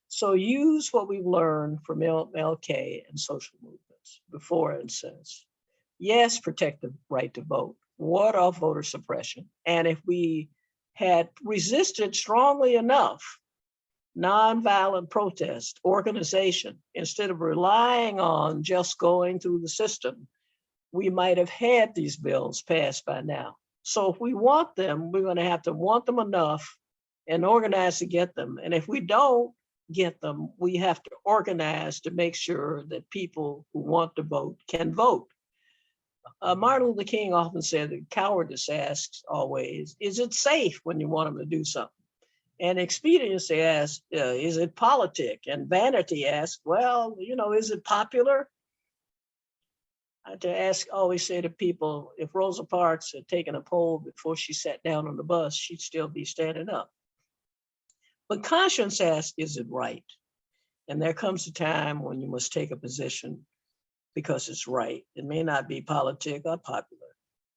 So use what we've learned from MLK and social movements before and since. Yes, protect the right to vote. Ward off voter suppression. And if we had resisted strongly enough nonviolent protest organization, instead of relying on just going through the system, we might have had these bills passed by now. So if we want them, we're going to have to want them enough and organize to get them. And if we don't get them, we have to organize to make sure that people who want to vote can vote. Martin Luther King often said that cowardice asks always, is it safe when you want them to do something? And expediency asks, is it politic? And vanity asks, well, is it popular? I always say to people, if Rosa Parks had taken a poll before she sat down on the bus, she'd still be standing up. But conscience asks, is it right? And there comes a time when you must take a position because it's right. It may not be politic or popular.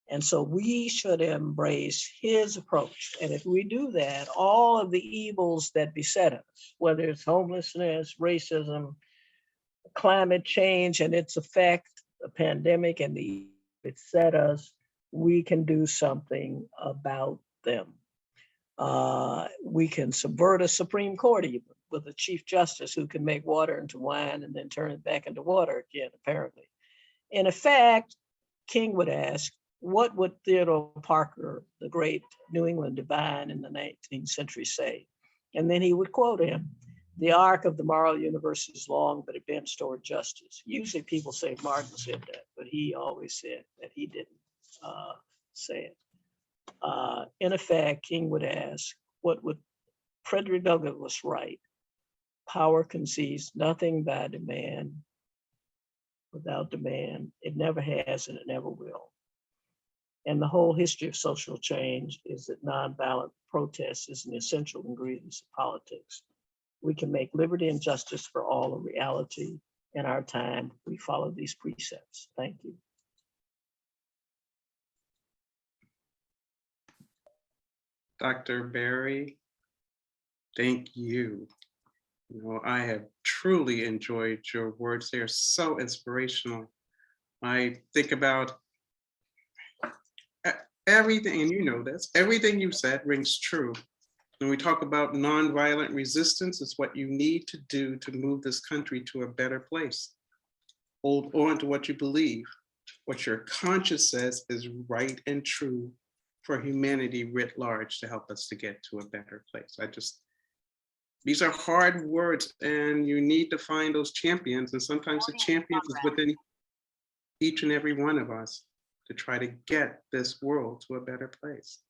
And so we should embrace his approach. And if we do that, all of the evils that beset us, whether it's homelessness, racism, climate change and its effect, the pandemic and the beset us, we can do something about them. We can subvert a Supreme Court even with a Chief Justice who can make water into wine and then turn it back into water again, apparently. In effect, King would ask, what would Theodore Parker, the great New England divine in the 19th century, say? And then he would quote him, the arc of the moral universe is long, but it bends toward justice. Usually people say Martin said that, but he always said that he didn't say it. In effect, King would ask, what would Frederick Douglass was right? Power concedes nothing by demand. Without demand, it never has and it never will. And the whole history of social change is that nonviolent protest is an essential ingredient of politics. We can make liberty and justice for all a reality in our time. We follow these precepts. Thank you. Dr. Berry, thank you. I have truly enjoyed your words. They are so inspirational. I think about everything, and you know this, everything you said rings true. When we talk about nonviolent resistance, it's what you need to do to move this country to a better place. Hold on to what you believe. What your conscience says is right and true for humanity writ large to help us to get to a better place. These are hard words and you need to find those champions. And sometimes the champions is within each and every one of us to try to get this world to a better place.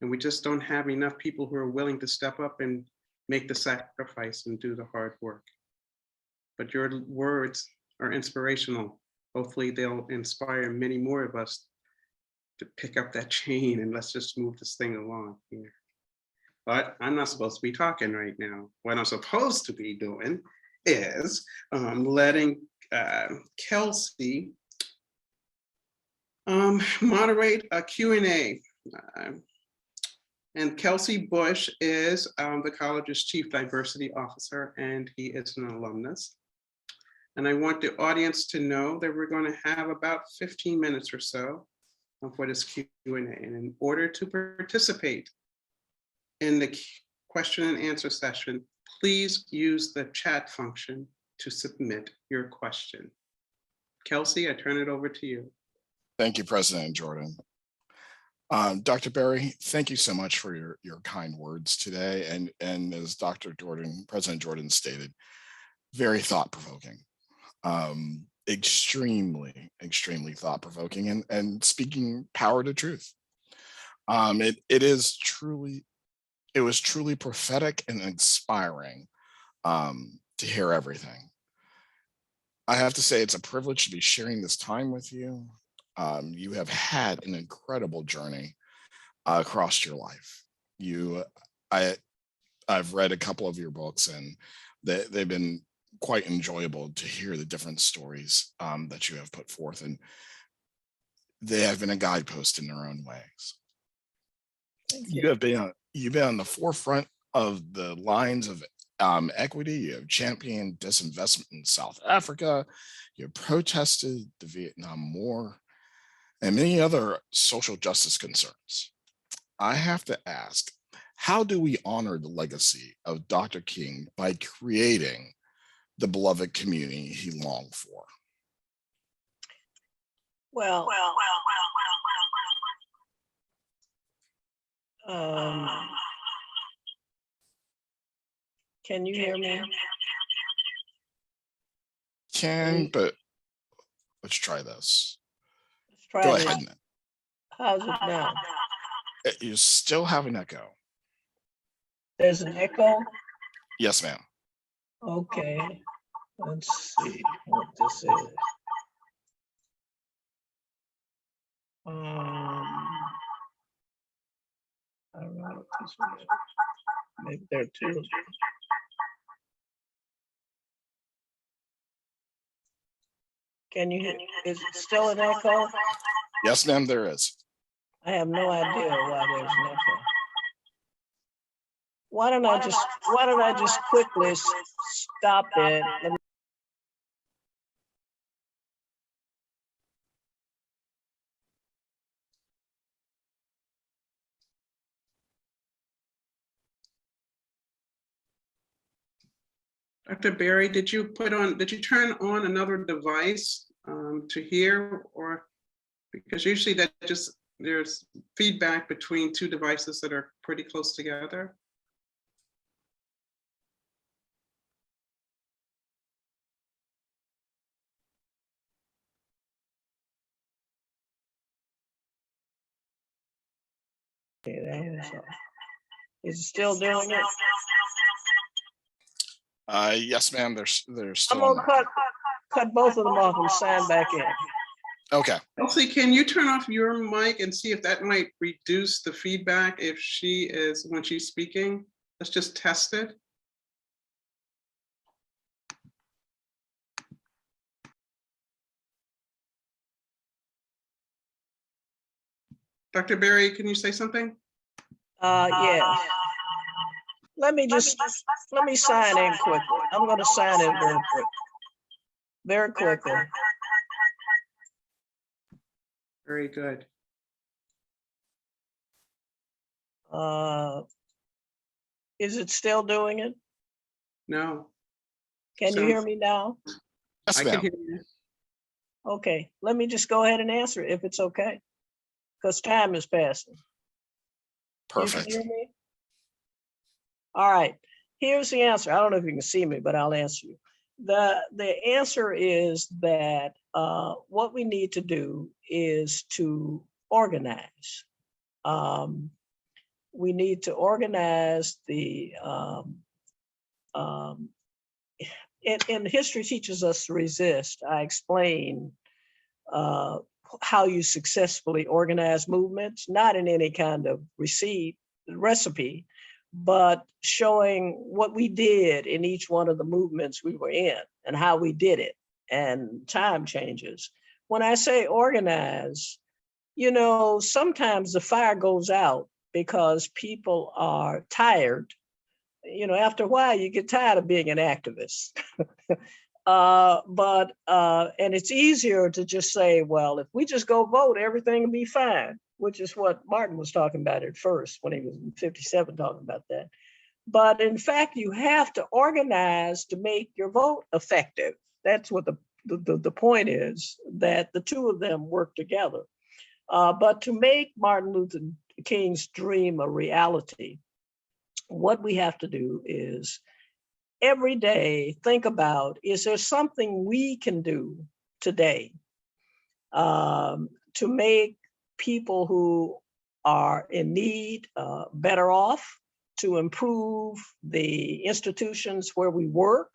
And we just don't have enough people who are willing to step up and make the sacrifice and do the hard work. But your words are inspirational. Hopefully they'll inspire many more of us to pick up that chain and let's just move this thing along here. But I'm not supposed to be talking right now. What I'm supposed to be doing is letting Kelsey moderate a Q&A. And Kelsey Bush is the college's Chief Diversity Officer, and he is an alumnus. And I want the audience to know that we're going to have about 15 minutes or so for this Q&A. And in order to participate in the question and answer session, please use the chat function to submit your question. Kelsey, I turn it over to you. Thank you, President Jordan. Dr. Berry, thank you so much for your kind words today. And as President Jordan stated, very thought-provoking, extremely thought-provoking and speaking power to truth. It was truly prophetic and inspiring to hear everything. I have to say it's a privilege to be sharing this time with you. You have had an incredible journey across your life. I've read a couple of your books and they've been quite enjoyable to hear the different stories that you have put forth, and they have been a guidepost in their own ways. You've been on the forefront of the lines of equity. You have championed disinvestment in South Africa. You have protested the Vietnam War and many other social justice concerns. I have to ask, how do we honor the legacy of Dr. King by creating the beloved community he longed for? Well, can you hear me? But let's try this. Let's try Go this. ahead. How's it now? You still have an echo. There's an echo? Yes, ma'am. Okay, let's see what this is. I don't know what this is. Maybe there are two. Can you hear? Is it still an echo? Yes, ma'am, there is. I have no idea why there's an echo. Why don't I just quickly stop it? Let me. Dr. Berry, did you turn on another device to hear, or because usually there's feedback between two devices that are pretty close together? Okay, is it still doing it? Yes, ma'am, they're I'm still gonna on. cut both of them off and sign back in. Okay. Elsie, can you turn off your mic and see if that might reduce the feedback when she's speaking? Let's just test it. Dr. Berry, can you say something? Yes. Let me sign in quickly. I'm gonna sign in very quickly. Very good. Is it still doing it? No. Can you hear me now? Yes, I can ma'am. hear you. Okay, let me just go ahead and answer it if it's okay, because time is passing. Perfect. You can hear me? All right, here's the answer. I don't know if you can see me, but I'll answer you. The answer is that what we need to do is to organize. We need to organize and history teaches us to resist. I explain how you successfully organize movements, not in any kind of recipe, but showing what we did in each one of the movements we were in and how we did it, and time changes. When I say organize, sometimes the fire goes out because people are tired. After a while, you get tired of being an activist. And it's easier to just say, well, if we just go vote, everything will be fine, which is what Martin was talking about at first when he was in 57 talking about that. But in fact, you have to organize to make your vote effective. That's what the point is, that the two of them work together. But to make Martin Luther King's dream a reality, what we have to do is every day think about, is there something we can do today to make people who are in need better off, to improve the institutions where we work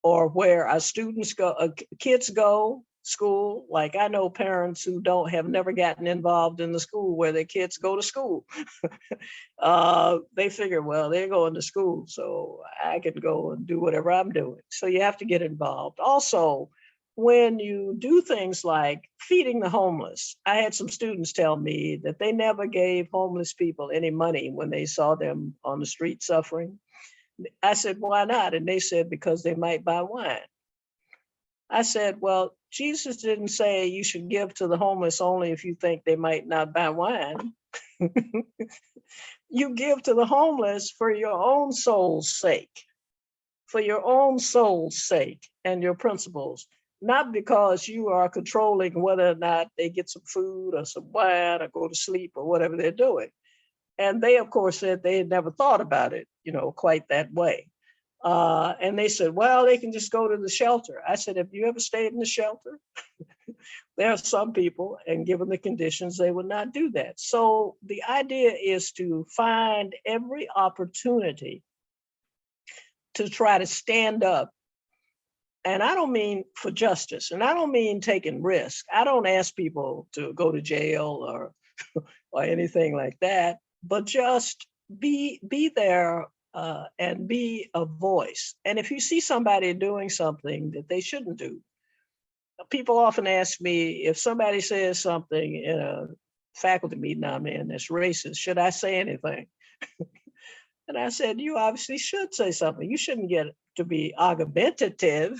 or where our students go, kids go school. Like I know parents who have never gotten involved in the school where their kids go to school. They figure, well, they're going to school, so I can go and do whatever I'm doing. So you have to get involved. Also, when you do things like feeding the homeless, I had some students tell me that they never gave homeless people any money when they saw them on the street suffering. I said, why not? And they said, because they might buy wine. I said, well, Jesus didn't say you should give to the homeless only if you think they might not buy wine. You give to the homeless for your own soul's sake, for your own soul's sake and your principles, not because you are controlling whether or not they get some food or some wine or go to sleep or whatever they're doing. And they, of course, said they had never thought about it, quite that way. And they said, well, they can just go to the shelter. I said, have you ever stayed in the shelter? There are some people, and given the conditions, they would not do that. So the idea is to find every opportunity to try to stand up. And I don't mean for justice, and I don't mean taking risk. I don't ask people to go to jail or anything like that, but just be there and be a voice. And if you see somebody doing something that they shouldn't do, people often ask me, if somebody says something in a faculty meeting I'm in that's racist, should I say anything? And I said, you obviously should say something. You shouldn't get to be argumentative,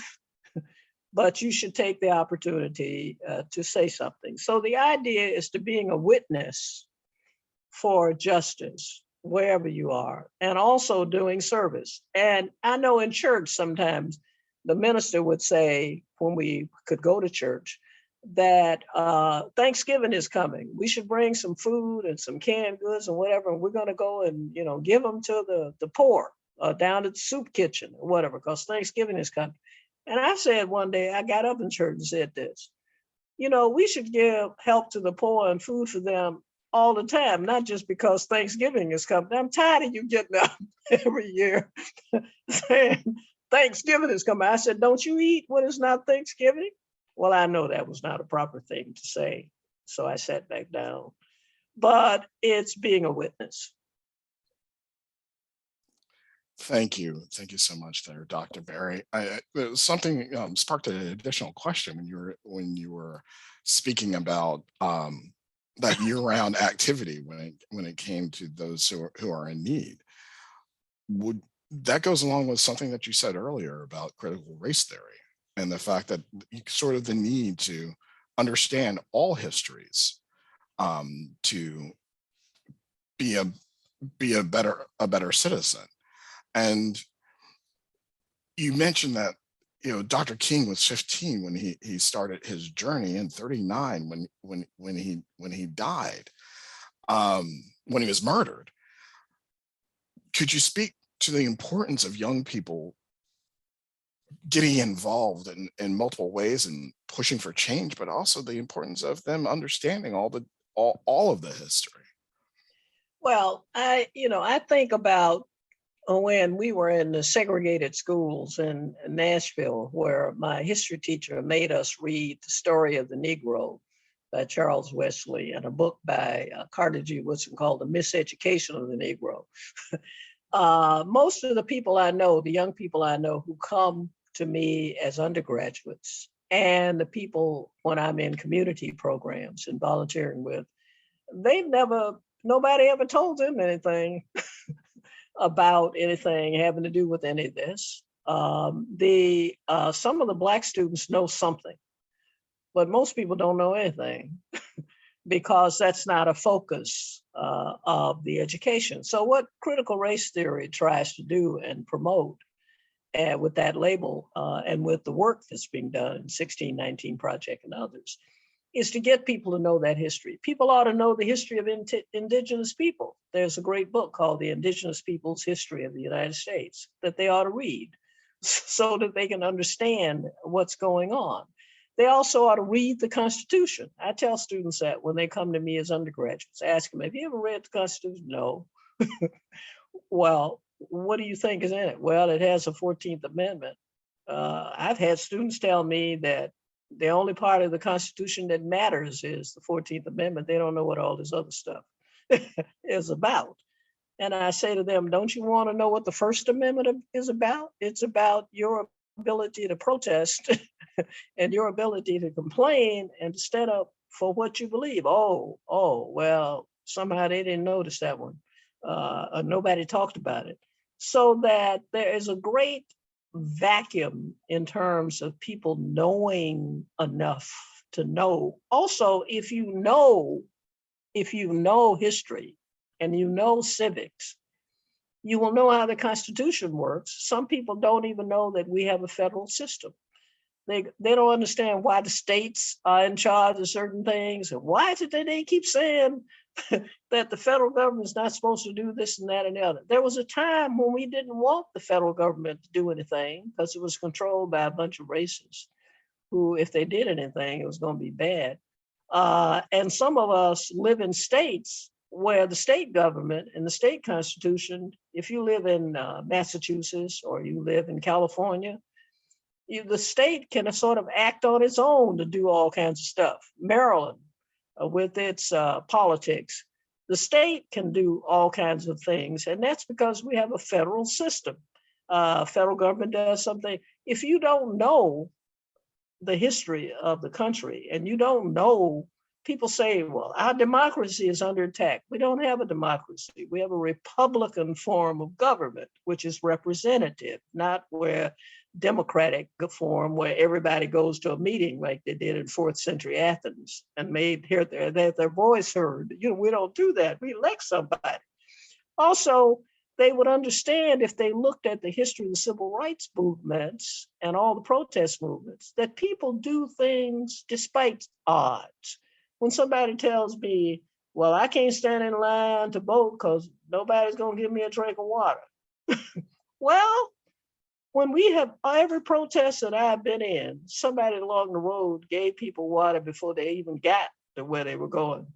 but you should take the opportunity to say something. So the idea is to being a witness for justice wherever you are, and also doing service. And I know in church sometimes the minister would say, when we could go to church, that Thanksgiving is coming. We should bring some food and some canned goods and whatever, and we're going to go and give them to the poor down at the soup kitchen or whatever, because Thanksgiving is coming. And I said one day, I got up in church and said this, we should give help to the poor and food for them all the time, not just because Thanksgiving is coming. I'm tired of you getting up every year saying Thanksgiving is coming. I said, don't you eat when it's not Thanksgiving? Well, I know that was not a proper thing to say, so I sat back down. But it's being a witness. Thank you. Thank you so much there, Dr. Berry. Something sparked an additional question when you were speaking about that year-round activity when it came to those who are in need. That goes along with something that you said earlier about critical race theory and the fact that sort of the need to understand all histories to be a better citizen. And you mentioned that Dr. King was 15 when he started his journey, and 39 when he died, when he was murdered. Could you speak to the importance of young people getting involved in multiple ways and pushing for change, but also the importance of them understanding all of the history? Well, I think about when we were in the segregated schools in Nashville, where my history teacher made us read The Story of the Negro by Charles Wesley and a book by Carter G. Woodson called The Miseducation of the Negro. Most of the people I know, the young people I know who come to me as undergraduates, and the people when I'm in community programs and volunteering with, nobody ever told them anything about anything having to do with any of this. Some of the Black students know something, but most people don't know anything because that's not a focus of the education. So what critical race theory tries to do and promote with that label and with the work that's being done in 1619 Project and others is to get people to know that history. People ought to know the history of indigenous people. There's a great book called The Indigenous People's History of the United States that they ought to read so that they can understand what's going on. They also ought to read the Constitution. I tell students that when they come to me as undergraduates, ask them, have you ever read the Constitution? No. Well, what do you think is in it? Well, it has a 14th Amendment. I've had students tell me that the only part of the Constitution that matters is the 14th Amendment. They don't know what all this other stuff is about. And I say to them, don't you want to know what the First Amendment is about? It's about your ability to protest and your ability to complain and to stand up for what you believe. Oh, well, somehow they didn't notice that one. Nobody talked about it. So that there is a great vacuum in terms of people knowing enough to know. Also, if you know if you know history and you know civics, you will know how the Constitution works. Some people don't even know that we have a federal system. They don't understand why the states are in charge of certain things. And why is it that they keep saying that the federal government is not supposed to do this and that and the other? There was a time when we didn't want the federal government to do anything because it was controlled by a bunch of racists who, if they did anything, it was going to be bad. And some of us live in states where the state government and the state constitution, if you live in Massachusetts or you live in California, the state can sort of act on its own to do all kinds of stuff. Maryland, with its politics, the state can do all kinds of things. And that's because we have a federal system. Federal government does something. If you don't know the history of the country and you don't know, people say, well, our democracy is under attack. We don't have a democracy. We have a Republican form of government, which is representative, not where democratic form where everybody goes to a meeting like they did in 4th century Athens and made their voice heard. We don't do that. We elect somebody. Also, they would understand if they looked at the history of the civil rights movements and all the protest movements, that people do things despite odds. When somebody tells me, well, I can't stand in line to vote because nobody's going to give me a drink of water. Well, when we have every protest that I've been in, somebody along the road gave people water before they even got to where they were going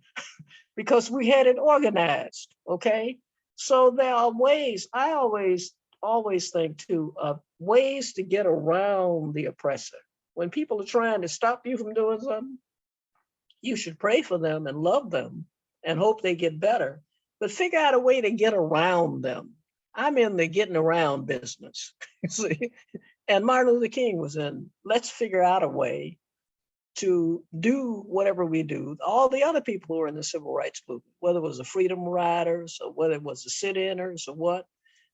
because we had it organized, okay? So there are ways, I always think too, of ways to get around the oppressor. When people are trying to stop you from doing something, you should pray for them and love them and hope they get better, but figure out a way to get around them. I'm in the getting around business. See? And Martin Luther King was in, let's figure out a way to do whatever we do. All the other people who were in the civil rights movement, whether it was the Freedom Riders or whether it was the sit-inners or what,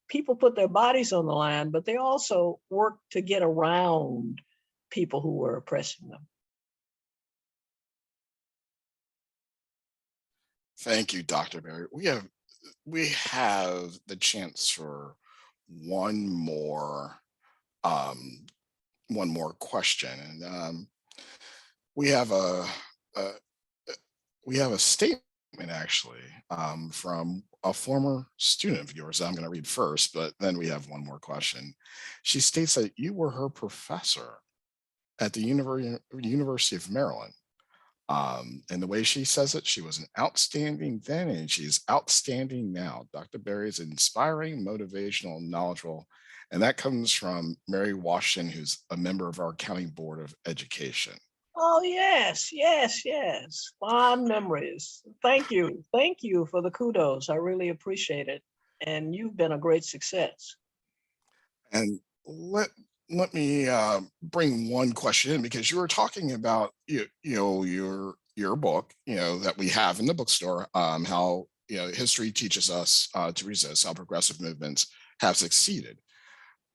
people put their bodies on the line, but they also worked to get around people who were oppressing them. Thank you, Dr. Berry. We have the chance for one more question, and we have a statement actually from a former student of yours. I'm going to read first, but then we have one more question. She states that you were her professor at the University of Maryland. And the way she says it, she was an outstanding then and she's outstanding now. Dr. Berry is inspiring, motivational, knowledgeable. And that comes from Mary Washington, who's a member of our County Board of Education. Oh, yes. Fond memories. Thank you. Thank you for the kudos. I really appreciate it. And you've been a great success. And let me bring one question in, because you were talking about your book, that we have in the bookstore, how history teaches us to resist, how progressive movements have succeeded.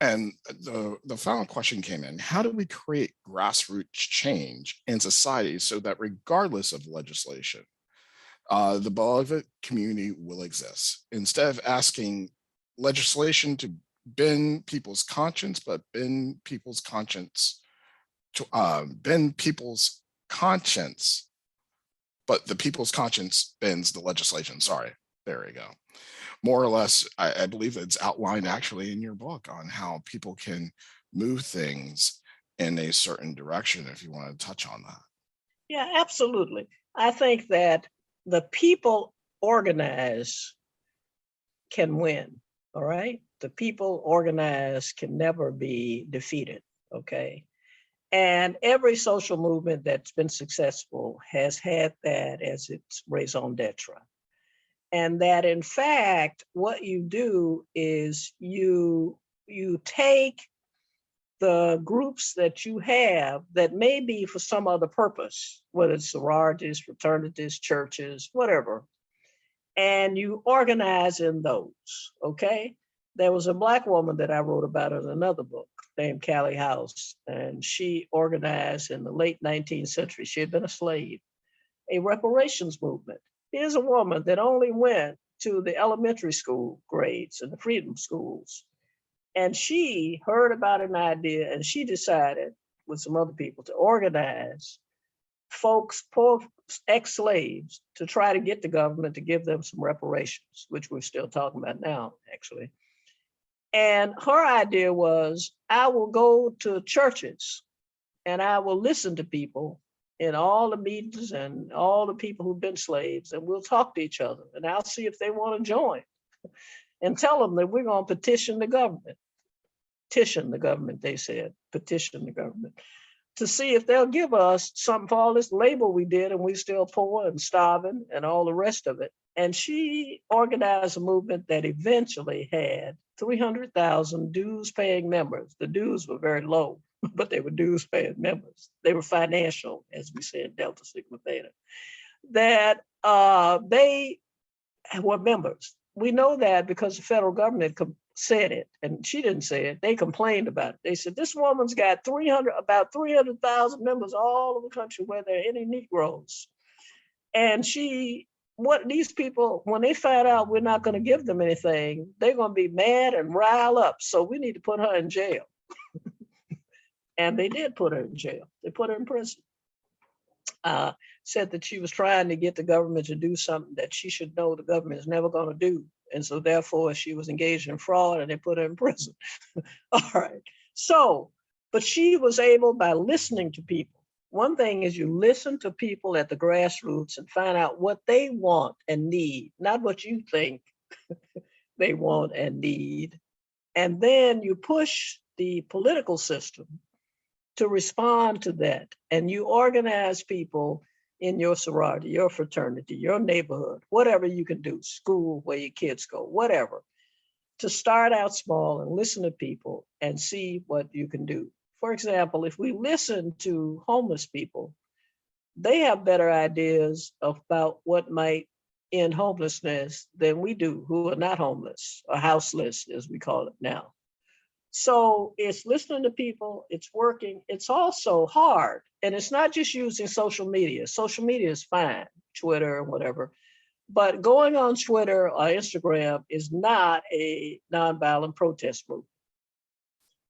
And the final question came in: how do we create grassroots change in society so that regardless of legislation, the beloved community will exist? Instead of asking legislation to bend people's conscience, but bend people's conscience, but the people's conscience bends the legislation. Sorry, there we go. More or less, I believe it's outlined actually in your book on how people can move things in a certain direction, if you want to touch on that. Yeah, absolutely. I think that the people organized can win, all right? The people organized can never be defeated, okay? And every social movement that's been successful has had that as its raison d'etre. And that in fact, what you do is you take the groups that you have that may be for some other purpose, whether it's sororities, fraternities, churches, whatever, and you organize in those, okay? There was a Black woman that I wrote about in another book named Callie House, and she organized in the late 19th century. She had been a slave, a reparations movement. Here's a woman that only went to the elementary school grades and the freedom schools. And she heard about an idea and she decided with some other people to organize folks, poor ex-slaves, to try to get the government to give them some reparations, which we're still talking about now, actually. And her idea was, I will go to churches and I will listen to people in all the meetings and all the people who've been slaves, and we'll talk to each other and I'll see if they want to join and tell them that we're going to petition the government. Petition the government, they said, petition the government, to see if they'll give us something for all this labor we did and we still poor and starving and all the rest of it. And she organized a movement that eventually had 300,000 dues paying members. The dues were very low, but they were dues paying members. They were financial, as we said, Delta Sigma Theta, that they were members. We know that because the federal government said it, and she didn't say it. They complained about it. They said, this woman's got about 300,000 members all over the country where there are any Negroes. And what these people, when they find out we're not going to give them anything, they're going to be mad and rile up. So we need to put her in jail. And they did put her in jail. They put her in prison. Said that she was trying to get the government to do something that she should know the government is never going to do. And so therefore she was engaged in fraud and they put her in prison. All right. So, but she was able, by listening to people. One thing is you listen to people at the grassroots and find out what they want and need, not what you think they want and need. And then you push the political system to respond to that. And you organize people in your sorority, your fraternity, your neighborhood, whatever you can do, school where your kids go, whatever, to start out small and listen to people and see what you can do. For example, if we listen to homeless people, they have better ideas about what might end homelessness than we do, who are not homeless or houseless, as we call it now. So it's listening to people, it's working, it's also hard. And it's not just using social media. Social media is fine, Twitter or whatever, but going on Twitter or Instagram is not a nonviolent protest movement.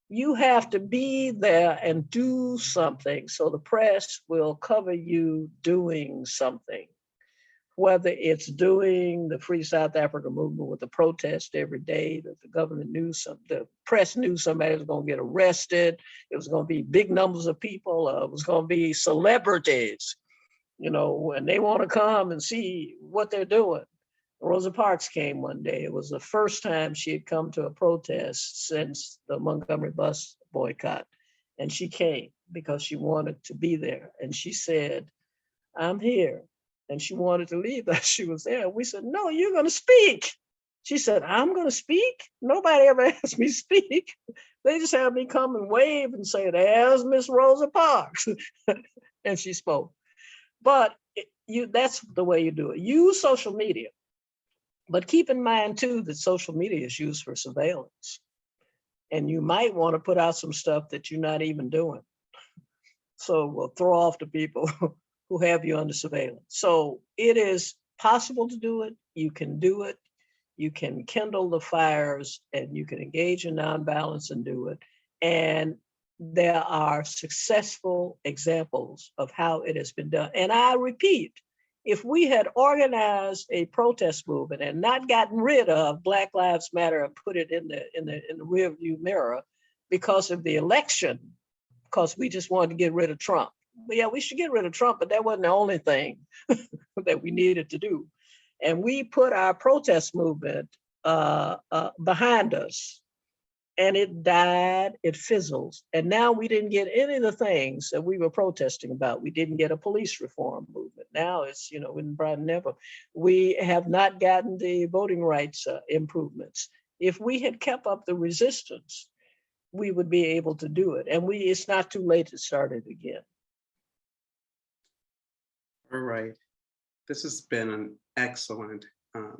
You have to be there and do something so the press will cover you doing something. Whether it's doing the Free South Africa movement with the protest every day, that the government knew the press knew somebody was going to get arrested, it was going to be big numbers of people, it was going to be celebrities, and they want to come and see what they're doing. Rosa Parks came one day. It was the first time she had come to a protest since the Montgomery bus boycott. And she came because she wanted to be there. And she said, I'm here. And she wanted to leave as she was there. We said, no, you're going to speak. She said, I'm going to speak? Nobody ever asked me to speak. They just had me come and wave and say, there's Miss Rosa Parks. And she spoke. But that's the way you do it. Use social media. But keep in mind, too, that social media is used for surveillance. And you might want to put out some stuff that you're not even doing. So we'll throw off the people who have you under surveillance. So it is possible to do it. You can do it. You can kindle the fires and you can engage in nonviolence and do it. And there are successful examples of how it has been done. And I repeat, if we had organized a protest movement and not gotten rid of Black Lives Matter and put it in the rearview mirror because of the election, because we just wanted to get rid of Trump. But yeah, we should get rid of Trump, but that wasn't the only thing that we needed to do. And we put our protest movement behind us. And it died, it fizzles. And now we didn't get any of the things that we were protesting about. We didn't get a police reform movement. Now it's, never. We have not gotten the voting rights improvements. If we had kept up the resistance, we would be able to do it. And it's not too late to start it again. All right. This has been an excellent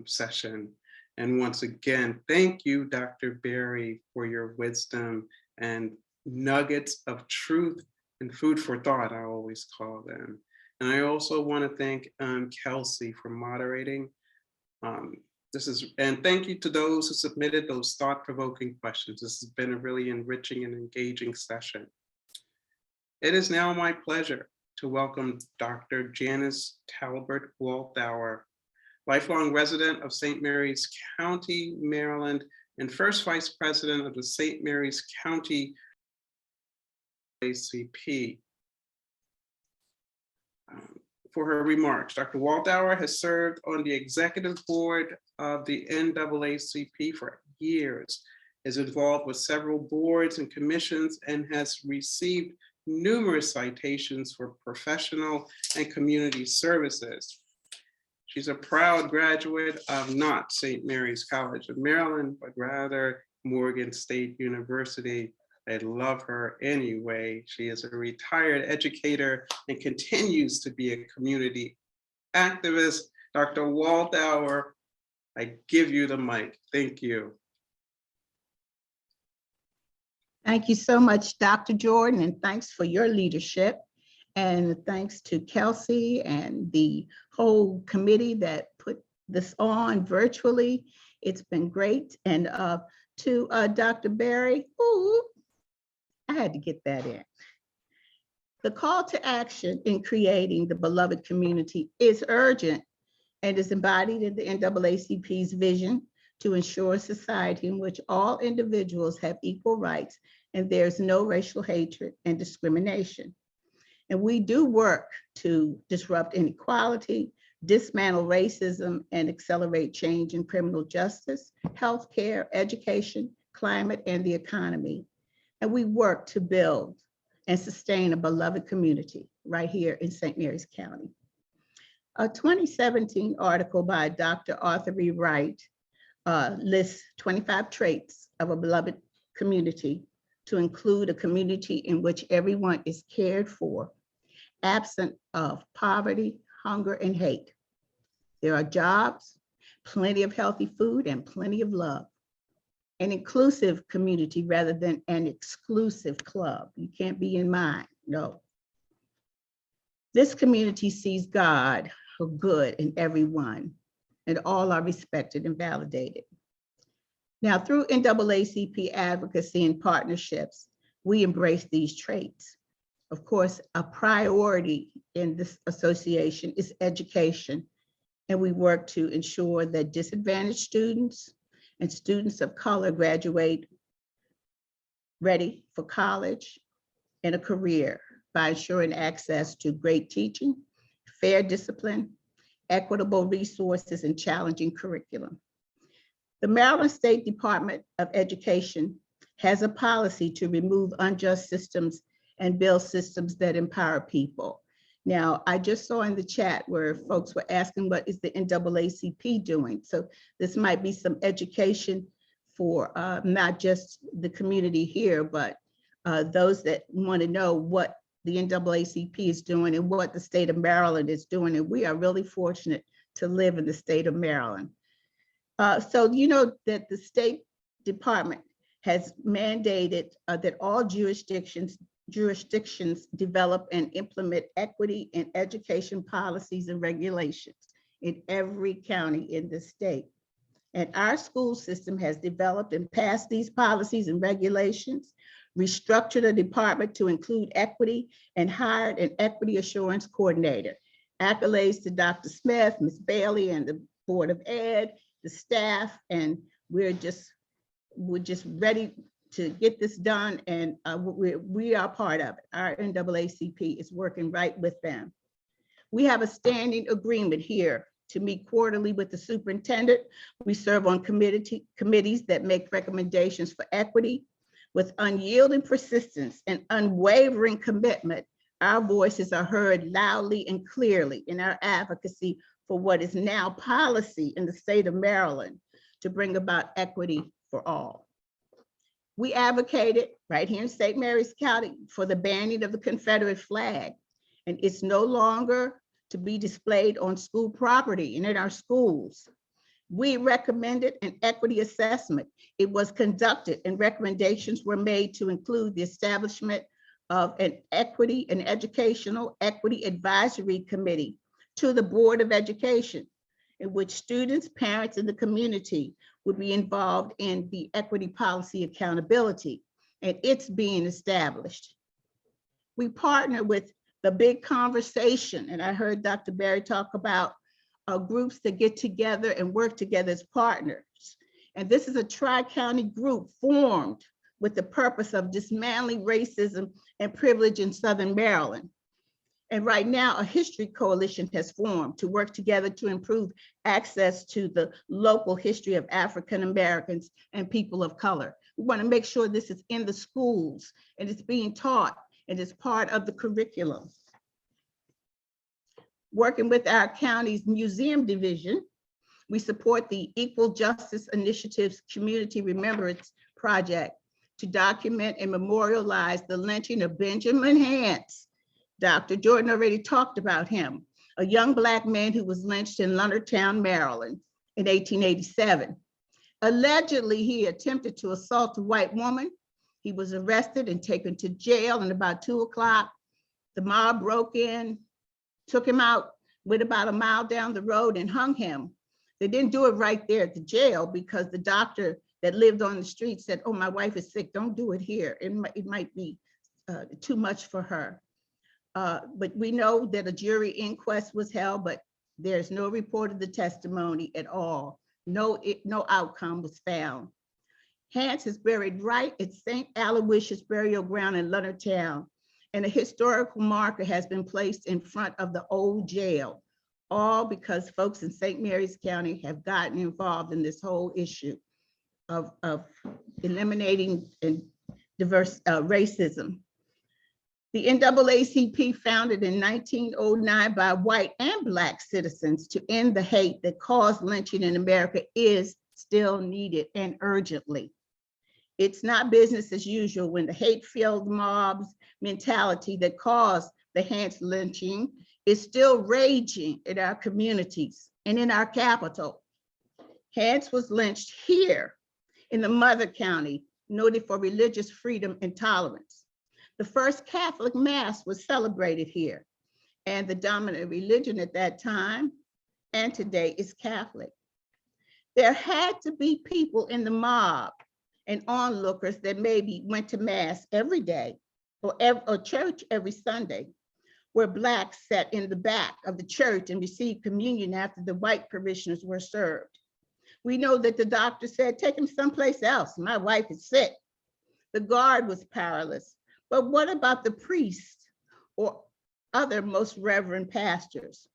session. And once again, thank you, Dr. Berry, for your wisdom and nuggets of truth and food for thought, I always call them. And I also want to thank Kelsey for moderating. And thank you to those who submitted those thought-provoking questions. This has been a really enriching and engaging session. It is now my pleasure to welcome Dr. Janice Talbert Walthauer, lifelong resident of St. Mary's County, Maryland, and first vice president of the St. Mary's County ACP. For her remarks, Dr. Walthauer has served on the executive board of the NAACP for years, is involved with several boards and commissions, and has received numerous citations for professional and community services. She's a proud graduate of not St. Mary's College of Maryland, but rather Morgan State University. I love her anyway. She is a retired educator and continues to be a community activist. Dr. Walthauer, I give you the mic. Thank you. Thank you so much, Dr. Jordan, and thanks for your leadership. And thanks to Kelsey and the whole committee that put this on virtually. It's been great. And to Dr. Berry, ooh, I had to get that in. The call to action in creating the beloved community is urgent and is embodied in the NAACP's vision to ensure a society in which all individuals have equal rights and there's no racial hatred and discrimination. And we do work to disrupt inequality, dismantle racism, and accelerate change in criminal justice, healthcare, education, climate, and the economy. And we work to build and sustain a beloved community right here in St. Mary's County. A 2017 article by Dr. Arthur E. Wright lists 25 traits of a beloved community to include a community in which everyone is cared for, absent of poverty, hunger, and hate. There are jobs, plenty of healthy food, and plenty of love. An inclusive community rather than an exclusive club. You can't be in mine, no. This community sees God for good in everyone, and all are respected and validated. Now, through NAACP advocacy and partnerships, we embrace these traits. Of course, a priority in this association is education, and we work to ensure that disadvantaged students and students of color graduate ready for college and a career by ensuring access to great teaching, fair discipline, equitable resources, and challenging curriculum. The Maryland State Department of Education has a policy to remove unjust systems and build systems that empower people. Now, I just saw in the chat where folks were asking what is the NAACP doing? So this might be some education for not just the community here, but those that want to know what the NAACP is doing and what the state of Maryland is doing. And we are really fortunate to live in the state of Maryland. So you know that the State Department has mandated that all jurisdictions develop and implement equity and education policies and regulations in every county in the state. And our school system has developed and passed these policies and regulations, restructured the department to include equity, and hired an equity assurance coordinator. Accolades to Dr. Smith, Ms. Bailey, and the Board of Ed, the staff, and we're just ready to get this done, and we are part of it. Our NAACP is working right with them. We have a standing agreement here to meet quarterly with the superintendent. We serve on committees that make recommendations for equity. With unyielding persistence and unwavering commitment, our voices are heard loudly and clearly in our advocacy for what is now policy in the state of Maryland to bring about equity for all. We advocated right here in St. Mary's County for the banning of the Confederate flag, and it's no longer to be displayed on school property and in our schools. We recommended an equity assessment. It was conducted and recommendations were made to include the establishment of an educational equity advisory committee to the Board of Education, in which students, parents, and the community would be involved in the equity policy accountability, and it's being established. We partner with the Big Conversation, and I heard Dr. Berry talk about groups that get together and work together as partners. And this is a tri-county group formed with the purpose of dismantling racism and privilege in Southern Maryland. And right now, a history coalition has formed to work together to improve access to the local history of African Americans and people of color. We want to make sure this is in the schools and it's being taught and it's part of the curriculum. Working with our county's museum division, we support the Equal Justice Initiative's Community Remembrance Project to document and memorialize the lynching of Benjamin Hance. Dr. Jordan already talked about him, a young Black man who was lynched in Leonardtown, Maryland in 1887. Allegedly, he attempted to assault a white woman. He was arrested and taken to jail, and about 2 o'clock, the mob broke in, took him out, went about a mile down the road and hung him. They didn't do it right there at the jail because the doctor that lived on the street said, "Oh, my wife is sick, don't do it here. It might be too much for her." But we know that a jury inquest was held, but there's no report of the testimony at all. No outcome was found. Hance is buried right at St. Aloysius Burial Ground in Leonardtown, and a historical marker has been placed in front of the old jail, all because folks in St. Mary's County have gotten involved in this whole issue of eliminating and diverse racism. The NAACP, founded in 1909 by white and Black citizens to end the hate that caused lynching in America, is still needed and urgently. It's not business as usual when the hate-filled mobs mentality that caused the Hance lynching is still raging in our communities and in our capital. Hance was lynched here in the mother county, noted for religious freedom and tolerance. The first Catholic Mass was celebrated here, and the dominant religion at that time and today is Catholic. There had to be people in the mob and onlookers that maybe went to Mass every day or church every Sunday, where Blacks sat in the back of the church and received communion after the white parishioners were served. We know that the doctor said, "Take him someplace else, my wife is sick." The guard was powerless. But what about the priests or other most reverend pastors?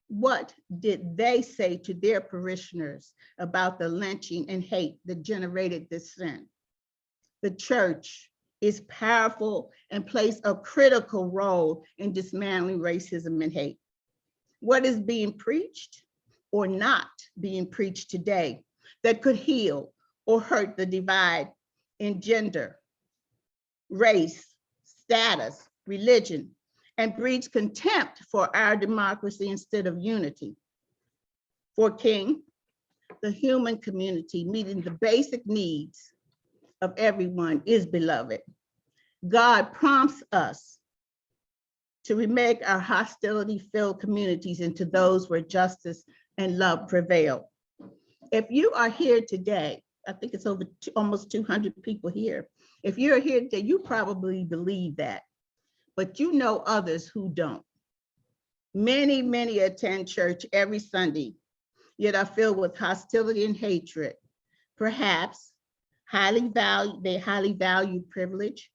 What did they say to their parishioners about the lynching and hate that generated this sin? The church is powerful and plays a critical role in dismantling racism and hate. What is being preached or not being preached today that could heal or hurt the divide in gender, race, status, religion, and breeds contempt for our democracy instead of unity? For King, the human community meeting the basic needs of everyone is beloved. God prompts us to remake our hostility-filled communities into those where justice and love prevail. If you are here today, I think it's over almost 200 people here. If you're here today, you probably believe that, but you know others who don't. Many, many attend church every Sunday, yet are filled with hostility and hatred. Perhaps they highly value privilege,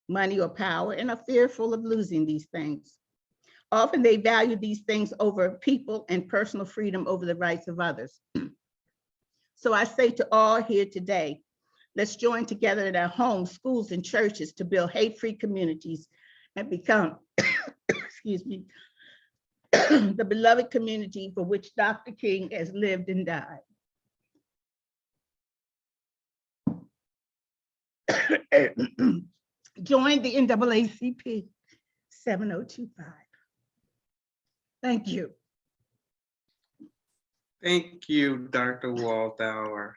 money, or power, and are fearful of losing these things. Often they value these things over people and personal freedom over the rights of others. So I say to all here today, let's join together in our homes, schools, and churches to build hate-free communities and become, excuse me, the beloved community for which Dr. King has lived and died. Join the NAACP 7025. Thank you. Thank you, Dr. Walthauer.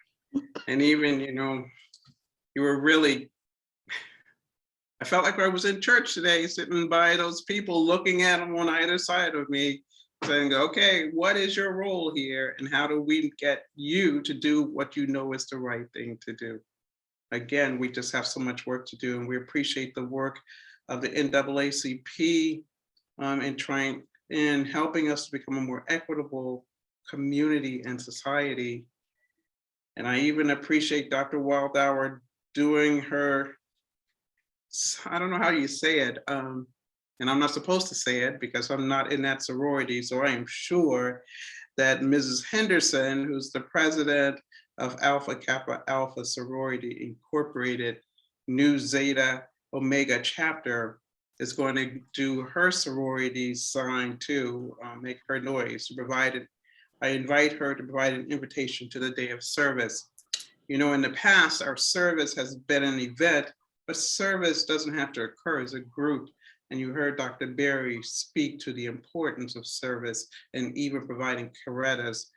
And even, you were really I felt like I was in church today, sitting by those people, looking at them on either side of me, saying, okay, what is your role here? And how do we get you to do what you know is the right thing to do? Again, we just have so much work to do, and we appreciate the work of the NAACP in helping us to become a more equitable community and society. And I even appreciate Dr. Walthauer doing her, I don't know how you say it, and I'm not supposed to say it because I'm not in that sorority, so I am sure that Mrs. Henderson, who's the president of Alpha Kappa Alpha Sorority Incorporated, Nu Zeta Omega Chapter, is going to do her sorority sign too, make her noise, to provide it. I invite her to provide an invitation to the day of service. You know, in the past, our service has been an event, but service doesn't have to occur as a group. And you heard Dr. Berry speak to the importance of service and even providing Coretta's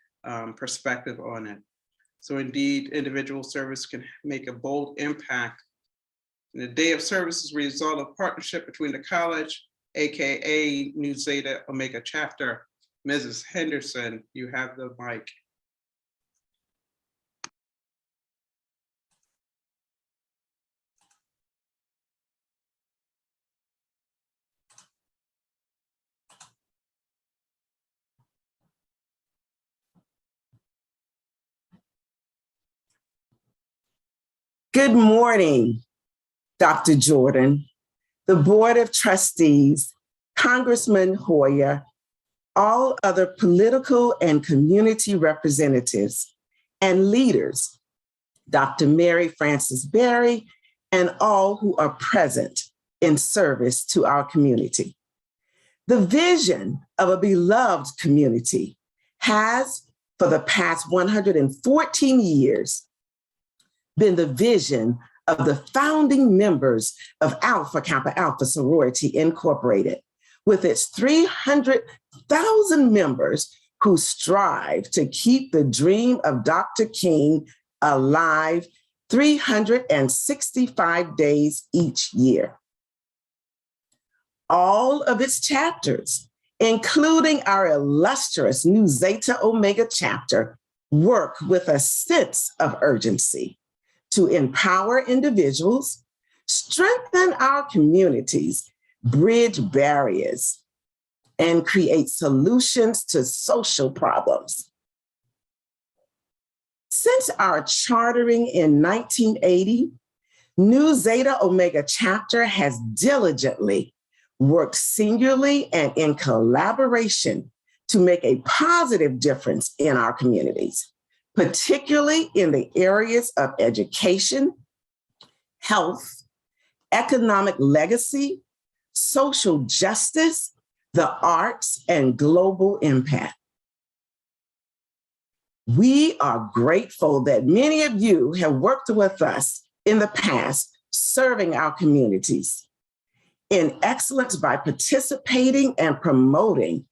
perspective on it. So indeed, individual service can make a bold impact. And the day of service is a result of partnership between the college, AKA Nu Zeta Omega Chapter. Mrs. Henderson, you have the mic. Good morning, Dr. Jordan, the Board of Trustees, Congressman Hoyer, all other political and community representatives and leaders, Dr. Mary Frances Berry, and all who are present in service to our community. The vision of a beloved community has, for the past 114 years, been the vision of the founding members of Alpha Kappa Alpha Sorority Incorporated, with its 300,000 members who strive to keep the dream of Dr. King alive 365 days each year. All of its chapters, including our illustrious Nu Zeta Omega chapter, work with a sense of urgency to empower individuals, strengthen our communities, bridge barriers, and create solutions to social problems. Since our chartering in 1980, Nu Zeta Omega chapter has diligently worked singularly and in collaboration to make a positive difference in our communities, particularly in the areas of education, health, economic legacy, social justice, the arts, and global impact. We are grateful that many of you have worked with us in the past, serving our communities in excellence by participating and promoting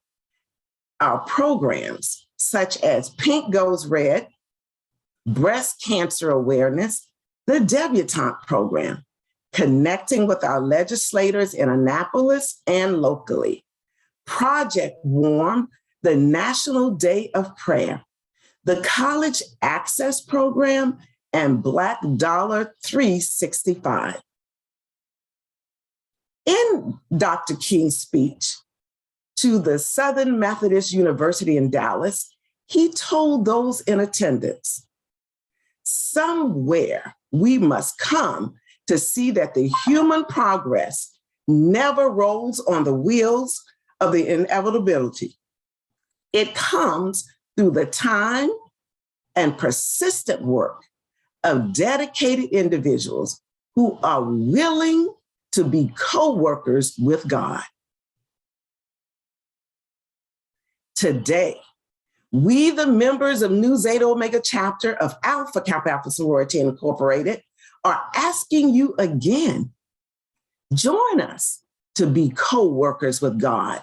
our programs such as Pink Goes Red, breast cancer awareness, the Debutante program, connecting with our legislators in Annapolis and locally, Project Warm, the National Day of Prayer, the College Access Program, and Black Dollar 365. In Dr. King's speech to the Southern Methodist University in Dallas, he told those in attendance, somewhere we must come to see that the human progress never rolls on the wheels of the inevitability. It comes through the time and persistent work of dedicated individuals who are willing to be co-workers with God. Today, we, the members of Nu Zeta Omega chapter of Alpha Kappa Alpha Sorority Incorporated, are asking you again, join us to be co-workers with God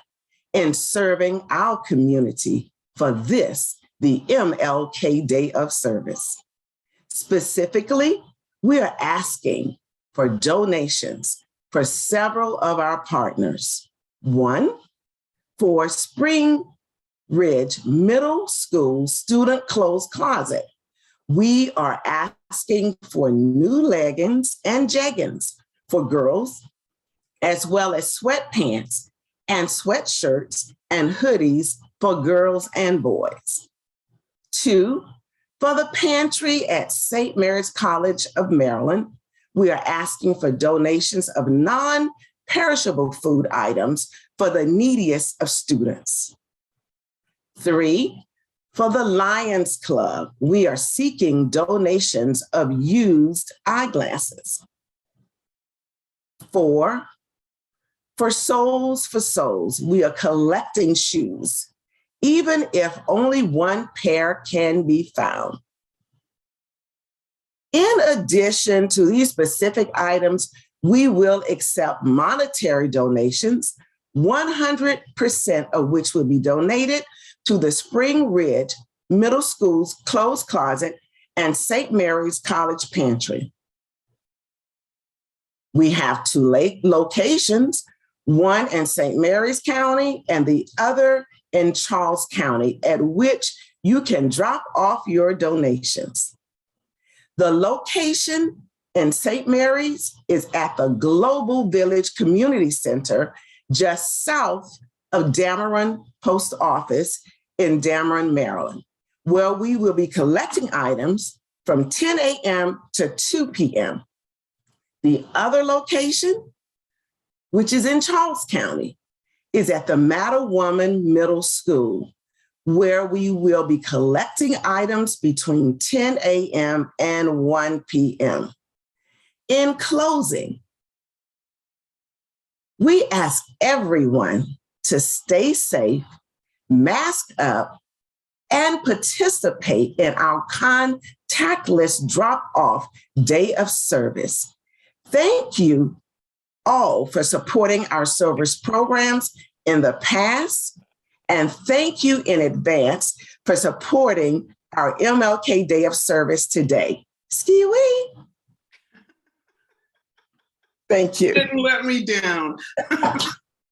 in serving our community for this, the MLK Day of Service. Specifically, we are asking for donations for several of our partners. One, for Spring Ridge Middle School Student Clothes Closet. We are asking for new leggings and jeggings for girls, as well as sweatpants and sweatshirts and hoodies for girls and boys. Two, for the pantry at St. Mary's College of Maryland, we are asking for donations of non-perishable food items for the neediest of students. Three, for the Lions Club, we are seeking donations of used eyeglasses. Four, for Souls for Souls, we are collecting shoes, even if only one pair can be found. In addition to these specific items, we will accept monetary donations, 100% of which will be donated to the Spring Ridge Middle School's Clothes Closet and St. Mary's College Pantry. We have two locations, one in St. Mary's County and the other in Charles County, at which you can drop off your donations. The location in St. Mary's is at the Global Village Community Center, just south of Dameron Post Office in Dameron, Maryland, where we will be collecting items from 10 a.m. to 2 p.m. The other location, which is in Charles County, is at the Matter Woman Middle School, where we will be collecting items between 10 a.m. and 1 p.m. In closing, we ask everyone to stay safe, mask up, and participate in our contactless drop-off day of service. Thank you all for supporting our service programs in the past, and thank you in advance for supporting our MLK Day of Service today. Ski-wee. Thank you. Didn't let me down.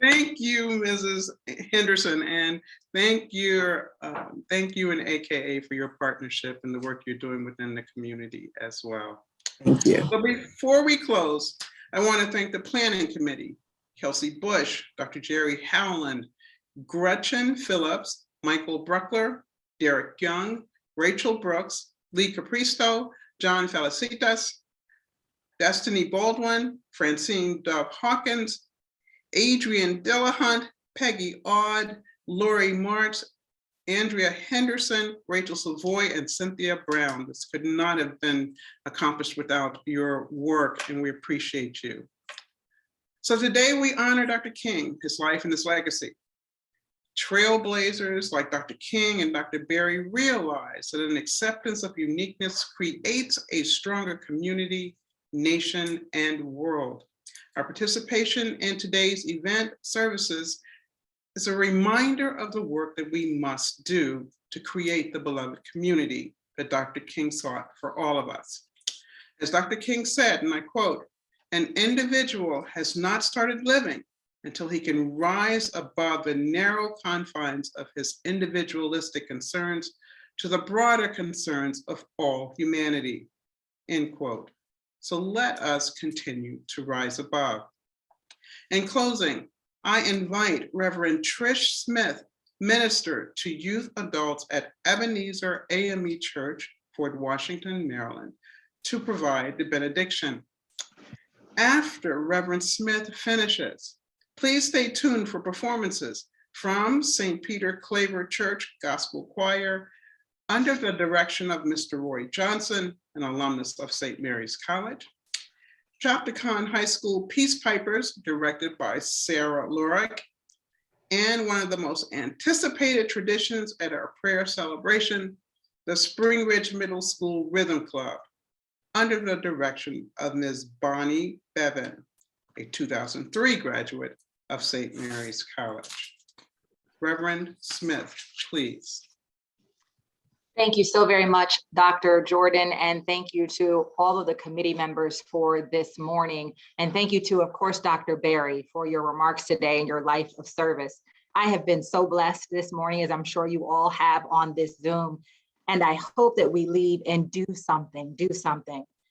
Thank you, Mrs. Henderson, and thank you and AKA for your partnership and the work you're doing within the community as well. Thank you. But before we close, I want to thank the Planning Committee, Kelsey Bush, Dr. Jerry Howland, Gretchen Phillips, Michael Bruckler, Derek Young, Rachel Brooks, Lee Capristo, John Felicitas, Destiny Baldwin, Francine Dove Hawkins, Adrian Dillahunt, Peggy Aud, Lori Marks, Andrea Henderson, Rachel Savoy, and Cynthia Brown. This could not have been accomplished without your work, and we appreciate you. So today we honor Dr. King, his life and his legacy. Trailblazers like Dr. King and Dr. Berry realize that an acceptance of uniqueness creates a stronger community, nation, and world. Our participation in today's event services is a reminder of the work that we must do to create the beloved community that Dr. King sought for all of us. As Dr. King said, and I quote, "An individual has not started living until he can rise above the narrow confines of his individualistic concerns to the broader concerns of all humanity," end quote. So let us continue to rise above. In closing, I invite Reverend Trish Smith, minister to youth adults at Ebenezer AME Church, Fort Washington, Maryland, to provide the benediction. After Reverend Smith finishes, please stay tuned for performances from St. Peter Claver Church Gospel Choir under the direction of Mr. Roy Johnson, an alumnus of St. Mary's College. Chopticon High School Peace Pipers, directed by Sarah Lurick, and one of the most anticipated traditions at our prayer celebration, the Spring Ridge Middle School Rhythm Club, under the direction of Ms. Bonnie Bevan, a 2003 graduate of St. Mary's College. Reverend Smith, please. Thank you so very much, Dr. Jordan, and thank you to all of the committee members for this morning. And thank you to, of course, Dr. Berry for your remarks today and your life of service. I have been so blessed this morning, as I'm sure you all have on this Zoom. And I hope that we leave and do something.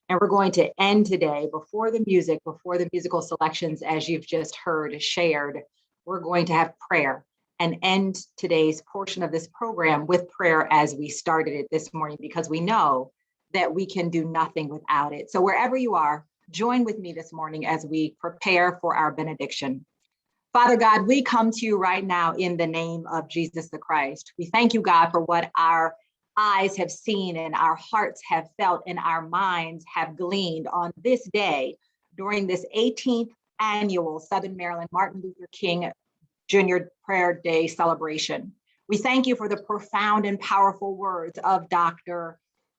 And we're going to end today before the musical selections, as you've just heard shared, we're going to have prayer and end today's portion of this program with prayer as we started it this morning, because we know that we can do nothing without it. So wherever you are, join with me this morning as we prepare for our benediction. Father God, we come to you right now in the name of Jesus the Christ. We thank you, God, for what our eyes have seen and our hearts have felt and our minds have gleaned on this day during this 18th annual Southern Maryland Martin Luther King Junior Prayer Day celebration. We thank you for the profound and powerful words of Dr.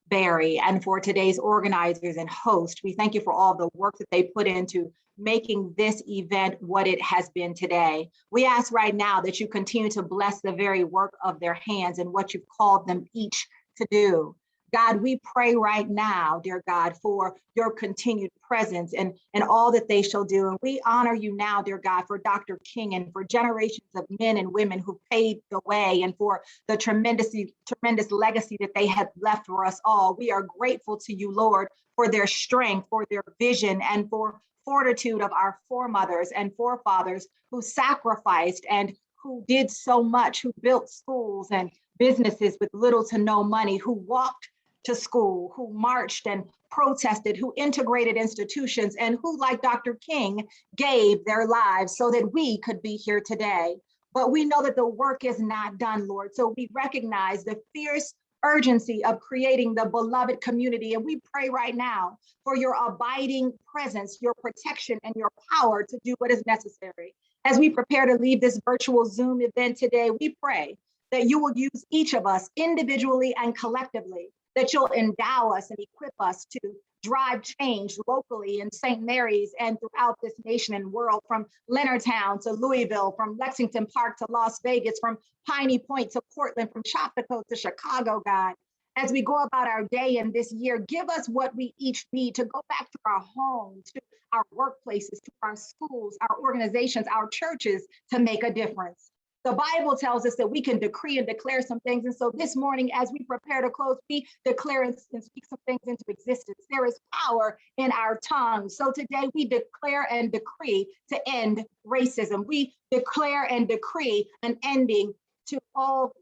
Berry and for today's organizers and hosts. We thank you for all the work that they put into making this event what it has been today. We ask right now that you continue to bless the very work of their hands and what you've called them each to do. God, we pray right now, dear God, for your continued presence and all that they shall do. And we honor you now, dear God, for Dr. King and for generations of men and women who paved the way and for the tremendous legacy that they have left for us all. We are grateful to you, Lord, for their strength, for their vision, and for fortitude of our foremothers and forefathers who sacrificed and who did so much, who built schools and businesses with little to no money, who walked to school, who marched and protested, who integrated institutions, and who, like Dr. King, gave their lives so that we could be here today. But we know that the work is not done, Lord. So we recognize the fierce urgency of creating the beloved community. And we pray right now for your abiding presence, your protection, and your power to do what is necessary. As we prepare to leave this virtual Zoom event today, we pray that you will use each of us individually and collectively, that you'll endow us and equip us to drive change locally in St. Mary's and throughout this nation and world, from Leonardtown to Louisville, from Lexington Park to Las Vegas, from Piney Point to Portland, from Chopticon to Chicago, God. As we go about our day in this year, give us what we each need to go back to our homes, to our workplaces, to our schools, our organizations, our churches, to make a difference. The Bible tells us that we can decree and declare some things. And so this morning, as we prepare to close, we declare and speak some things into existence. There is power in our tongues. So today we declare and decree to end racism. We declare and decree an ending to all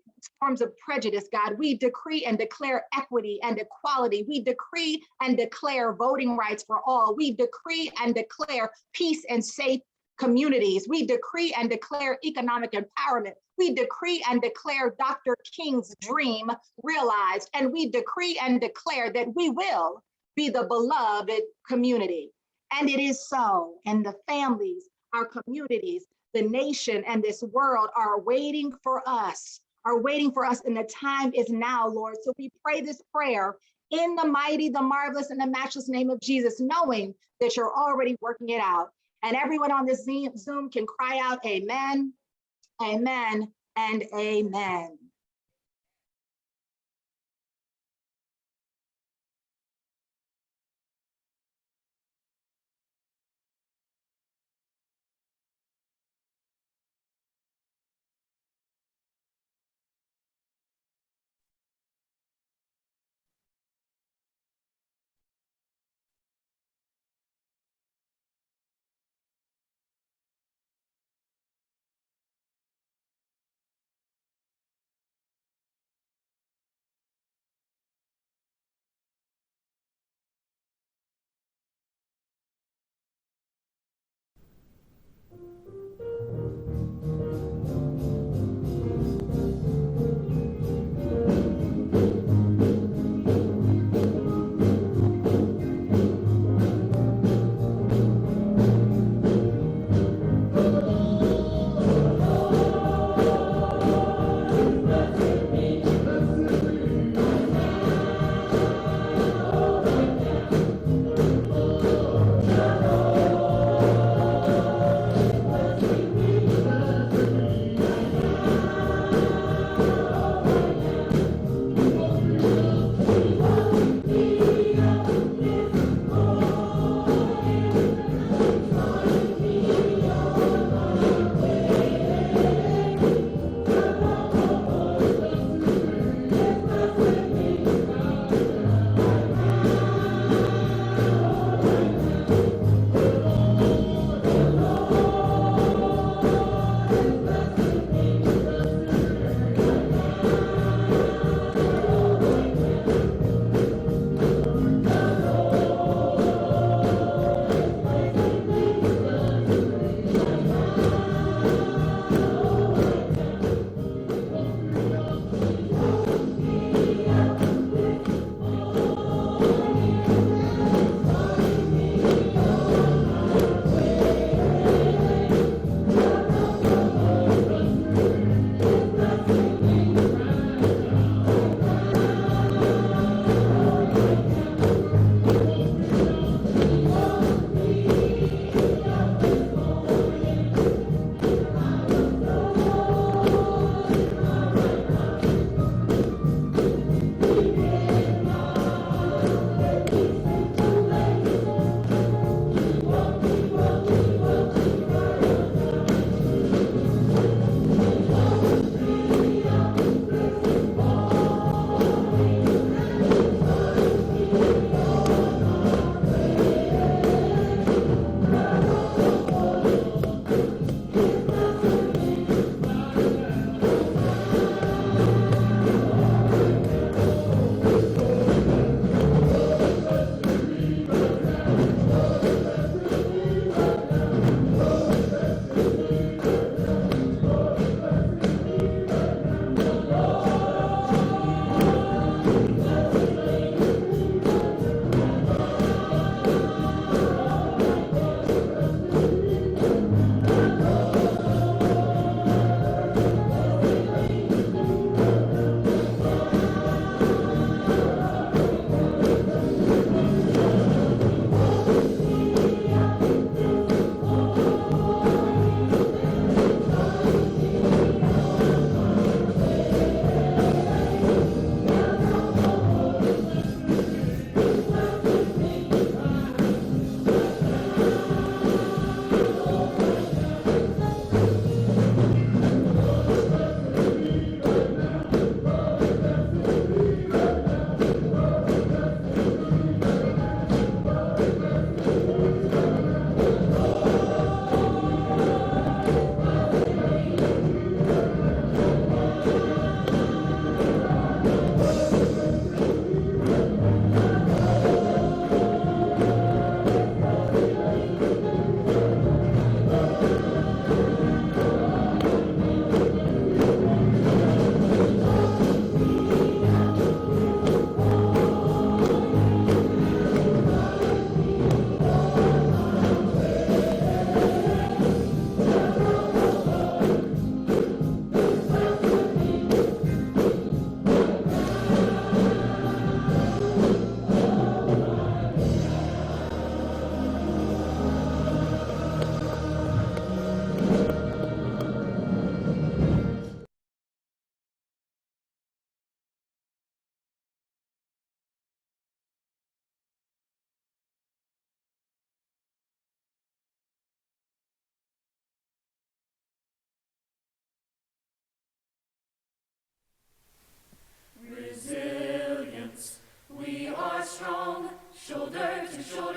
forms of prejudice, God. We decree and declare equity and equality. We decree and declare voting rights for all. We decree and declare peace and safe communities. We decree and declare economic empowerment. We decree and declare Dr. King's dream realized. And we decree and declare that we will be the beloved community. And it is so. And the families, our communities, the nation, and this world are waiting for us, and the time is now, Lord. So we pray this prayer in the mighty, the marvelous, and the matchless name of Jesus, knowing that you're already working it out. And everyone on this Zoom can cry out, amen, amen, and amen.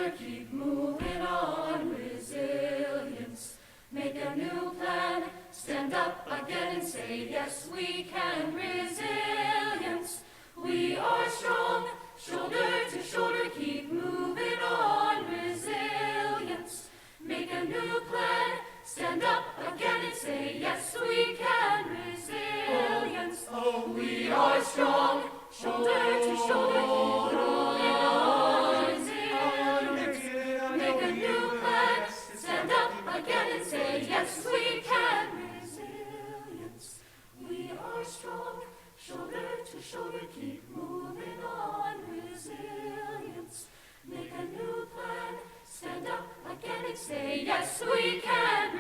shoulder, keep moving on. Resilience, make a new plan, stand up again and say, yes, we can. Resilience, we are strong, shoulder to shoulder, keep moving on. Resilience, make a new plan, stand up again and say, yes, we can. Resilience, oh, we are strong, shoulder to shoulder, keep moving on. Resilience, make a new plan, stand up again and say, yes, we can. Resilience, we are strong, shoulder to shoulder, keep moving on. Resilience, make a new plan, stand up again and say, yes, we can.